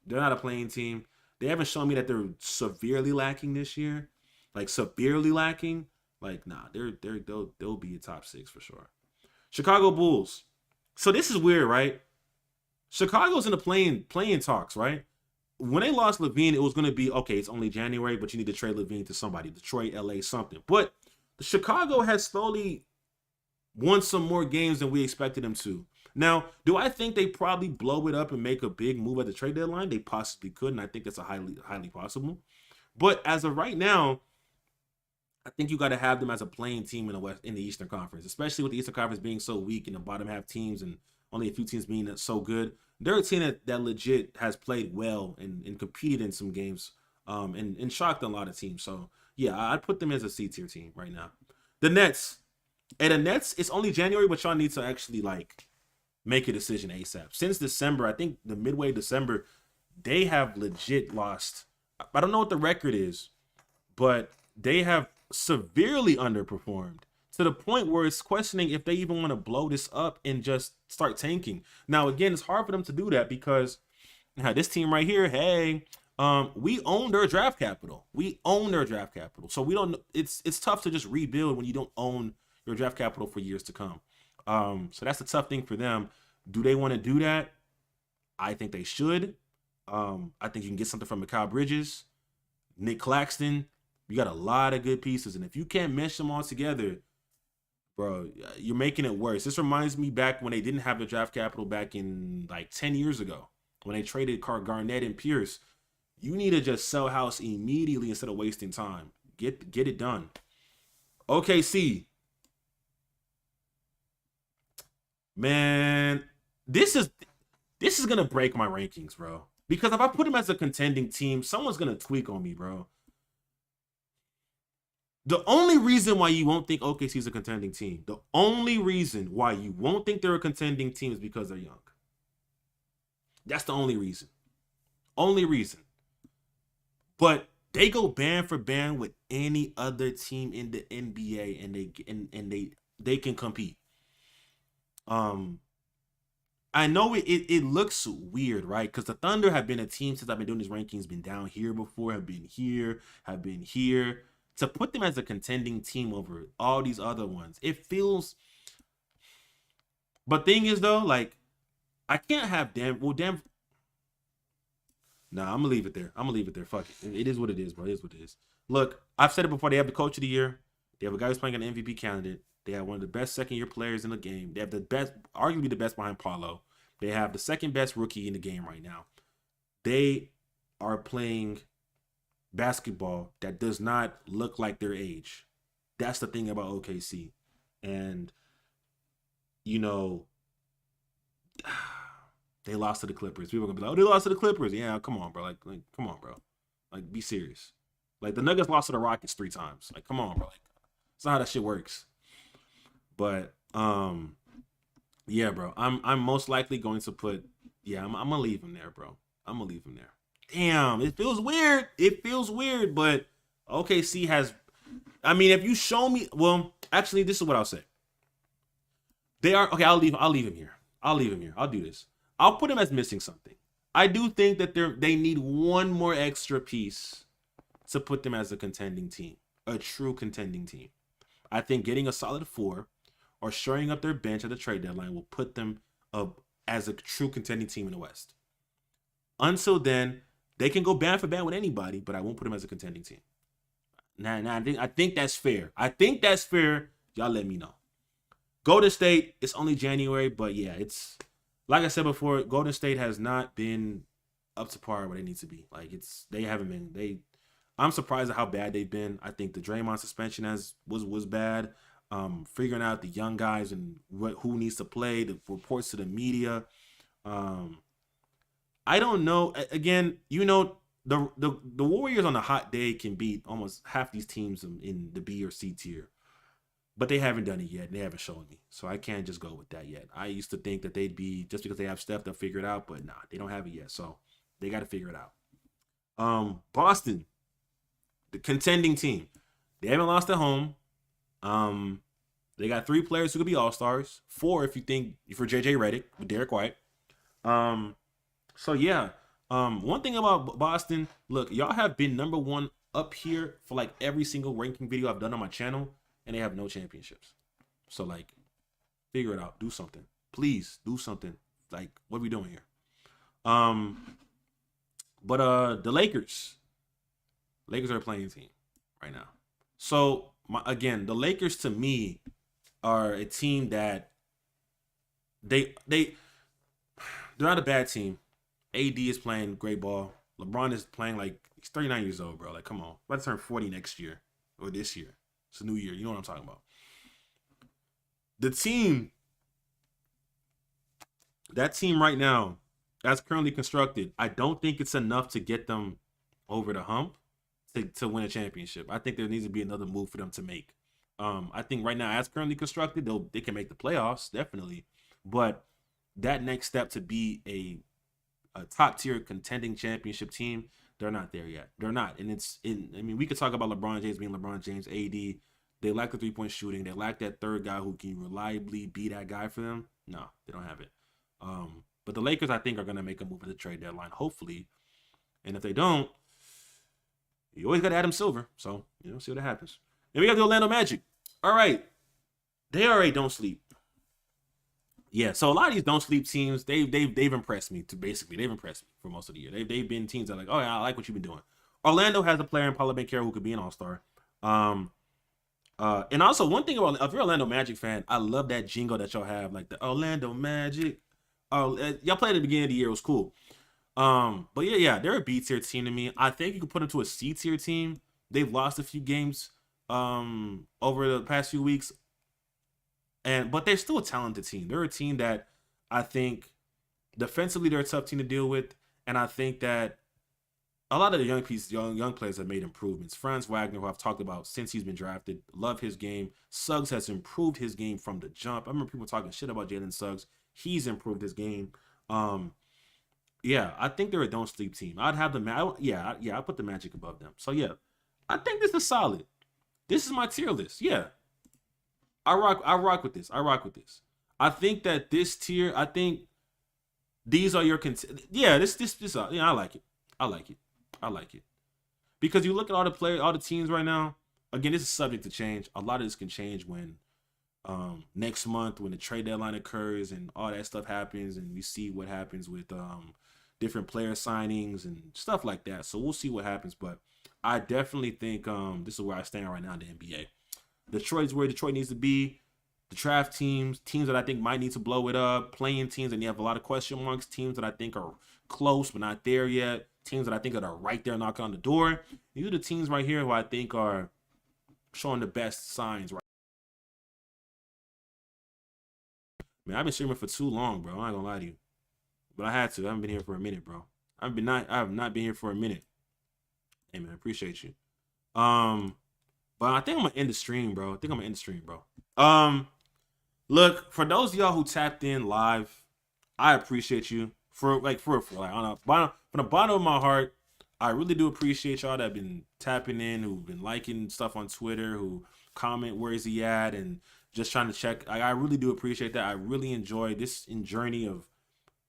B: They're not a playing team. They haven't shown me that they're severely lacking this year. Like severely lacking. Like, nah, they'll be a top 6 for sure. Chicago Bulls. So this is weird, right? Chicago's in the playing talks, right? When they lost Levine, it was going to be, okay, it's only January, but you need to trade Levine to somebody, Detroit, LA, something. But Chicago has slowly won some more games than we expected them to. Now, do I think they probably blow it up and make a big move at the trade deadline? They possibly could, and I think that's a highly possible. But as of right now, I think you got to have them as a playing team in the Eastern Conference, especially with the Eastern Conference being so weak and the bottom half teams and only a few teams being so good. They're a team that legit has played well and competed in some games and shocked a lot of teams. So, yeah, I'd put them as a C-tier team right now. The Nets. And the Nets, it's only January, but y'all need to actually, like, make a decision ASAP. Since December, I think the midway December, they have legit lost. I don't know what the record is, but they have severely underperformed to the point where it's questioning if they even want to blow this up and just start tanking. Now, again, it's hard for them to do that because this team right here, hey, we own their draft capital. So we don't. It's tough to just rebuild when you don't own your draft capital for years to come. So that's a tough thing for them. Do they want to do that? I think they should. I think you can get something from Mikal Bridges, Nick Claxton. You got a lot of good pieces, and if you can't mesh them all together, bro, you're making it worse. This reminds me back when they didn't have the draft capital back in like 10 years ago when they traded Garnett and Pierce. You need to just sell house immediately instead of wasting time. Get it done. OKC. Man, this is gonna break my rankings, bro. Because if I put them as a contending team, someone's gonna tweak on me, bro. The only reason why you won't think OKC is a contending team, the only reason why you won't think they're a contending team is because they're young. That's the only reason. Only reason. But they go band for band with any other team in the NBA, and they can compete. I know it looks weird, right? Because the Thunder have been a team since I've been doing these rankings, been down here before, have been here. To put them as a contending team over all these other ones, it feels. But thing is though, like, I can't have Denver. Nah, I'm gonna leave it there. Fuck it. It is what it is, bro. It is what it is. Look, I've said it before. They have the coach of the year. They have a guy who's playing an MVP candidate. They have one of the best second-year players in the game. They have the best, arguably the best behind Paulo. They have the second best rookie in the game right now. They are playing basketball that does not look like their age. That's the thing about OKC. And, you know, they lost to the Clippers. People are going to be like, oh, they lost to the Clippers. Yeah, come on, bro. Like, come on, bro. Like, be serious. Like, the Nuggets lost to the Rockets 3 times. Like, come on, bro. Like, that's not how that shit works. But, yeah, bro. I'm most likely going to put, I'm going to leave him there, bro. I'm going to leave him there. Damn, it feels weird. But OKC has, I mean, if you show me, well, actually, this is what I'll say. They are, okay, I'll leave him here. I'll do this. I'll put him as missing something. I do think that they need one more extra piece to put them as a contending team, a true contending team. I think getting a solid 4 or shoring up their bench at the trade deadline will put them up as a true contending team in the West. Until then, they can go band for band with anybody, but I won't put them as a contending team. Nah, I think that's fair. Y'all let me know. Golden State, it's only January, but yeah, it's like I said before, Golden State has not been up to par where they need to be. Like, they haven't been. I'm surprised at how bad they've been. I think the Draymond suspension was bad. Figuring out the young guys and who needs to play, the reports to the media. I don't know. Again, you know, the Warriors on a hot day can beat almost half these teams in the B or C tier. But they haven't done it yet. They haven't shown me. So I can't just go with that yet. I used to think that they'd be, just because they have Steph, they'll figure it out. But nah, they don't have it yet. So they got to figure it out. Boston, the contending team. They haven't lost at home. They got 3 players who could be all-stars. 4 if you think for JJ Redick with Derek White. So yeah, One thing about Boston, look, y'all have been number one up here for like every single ranking video I've done on my channel, and they have no championships. So like, figure it out. Do something. Please do something. Like, what are we doing here? But the Lakers are a playing team right now. So again, the Lakers to me are a team that they're not a bad team. AD is playing great ball. LeBron is playing like he's 39 years old, bro. Like, come on. About to turn 40 next year or this year. It's a new year. You know what I'm talking about. That team right now, that's currently constructed, I don't think it's enough to get them over the hump to win a championship. I think there needs to be another move for them to make. I think right now, as currently constructed, they can make the playoffs, definitely. But that next step to be a top tier contending championship team, they're not there yet. They're not. And I mean, we could talk about LeBron James being LeBron James, AD. They lack the 3-point shooting. They lack that third guy who can reliably be that guy for them. No, they don't have it. But the Lakers, I think, are going to make a move at the trade deadline, hopefully. And if they don't, you always got Adam Silver. So, see what happens. Then we got the Orlando Magic. All right. They are a don't sleep. Yeah, so a lot of these don't sleep teams, they've impressed me they've impressed me for most of the year. They've been teams that are like, oh yeah, I like what you've been doing. Orlando has a player in Paulo Banchero who could be an all-star. And also one thing about, if you're an Orlando Magic fan, I love that jingle that y'all have, like the Orlando Magic. Oh, y'all played at the beginning of the year, it was cool. But yeah, they're a B tier team to me. I think you could put them to a C tier team. They've lost a few games over the past few weeks. But they're still a talented team. They're a team that I think defensively they're a tough team to deal with, and I think that a lot of the young players have made improvements. Franz Wagner, who I've talked about since he's been drafted, love his game. Suggs has improved his game from the jump. I remember people talking shit about Jalen Suggs. He's improved his game. Yeah, I think they're a don't sleep team. I'd have them. I put the Magic above them. So yeah, I think this is solid. This is my tier list. Yeah. I rock with this. I think that this tier, I think these are your I like it. Because you look at all the players, all the teams right now, again, this is subject to change. A lot of this can change when next month when the trade deadline occurs and all that stuff happens and we see what happens with different player signings and stuff like that. So we'll see what happens, but I definitely think this is where I stand right now in the NBA. Detroit's where Detroit needs to be. The draft teams that I think might need to blow it up, playing teams, and you have a lot of question marks, teams that I think are close but not there yet, teams that I think that are right there knocking on the door. These are the teams right here who I think are showing the best signs right. Man, I've been streaming for too long, bro. I'm not gonna lie to you. But I had to. I haven't been here for a minute, bro. I have not been here for a minute. Hey man, appreciate you. But I think I'm gonna end the stream, bro. Look, for those of y'all who tapped in live, I appreciate you. From the bottom of my heart, I really do appreciate y'all that have been tapping in, who've been liking stuff on Twitter, who comment where is he at, and just trying to check. I really do appreciate that. I really enjoy this journey of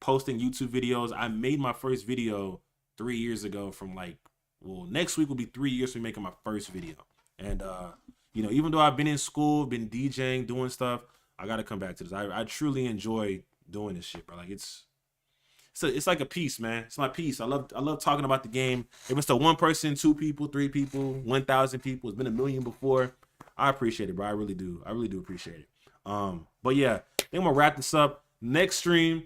B: posting YouTube videos. I made my first video 3 years ago next week will be 3 years for me making my first video. And, even though I've been in school, been DJing, doing stuff, I got to come back to this. I truly enjoy doing this shit, bro. Like it's like a piece, man. It's my piece. I love talking about the game. If it's to one person, 2 people, 3 people, 1,000 people, it's been 1 million before. I appreciate it, bro. I really do appreciate it. But yeah, I think I'm gonna wrap this up. Next stream,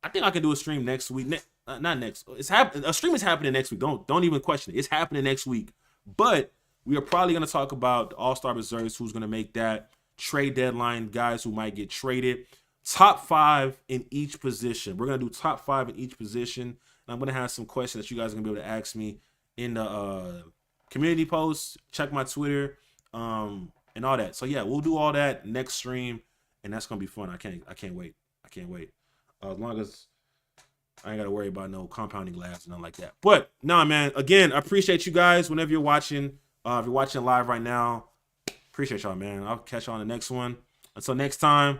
B: I think I can do a stream next week. Not next. A stream is happening next week. Don't even question it. It's happening next week. But we are probably gonna talk about the All-Star reserves, who's gonna make that trade deadline, guys who might get traded. Top 5 in each position. We're gonna do top 5 in each position. And I'm gonna have some questions that you guys are gonna be able to ask me in the community post. Check my Twitter, and all that. So yeah, we'll do all that next stream, and that's gonna be fun. I can't wait. As long as I ain't gotta worry about no compounding labs and nothing like that. But nah, man. Again, I appreciate you guys whenever you're watching. If you're watching live right now, appreciate y'all, man. I'll catch y'all on the next one. Until next time.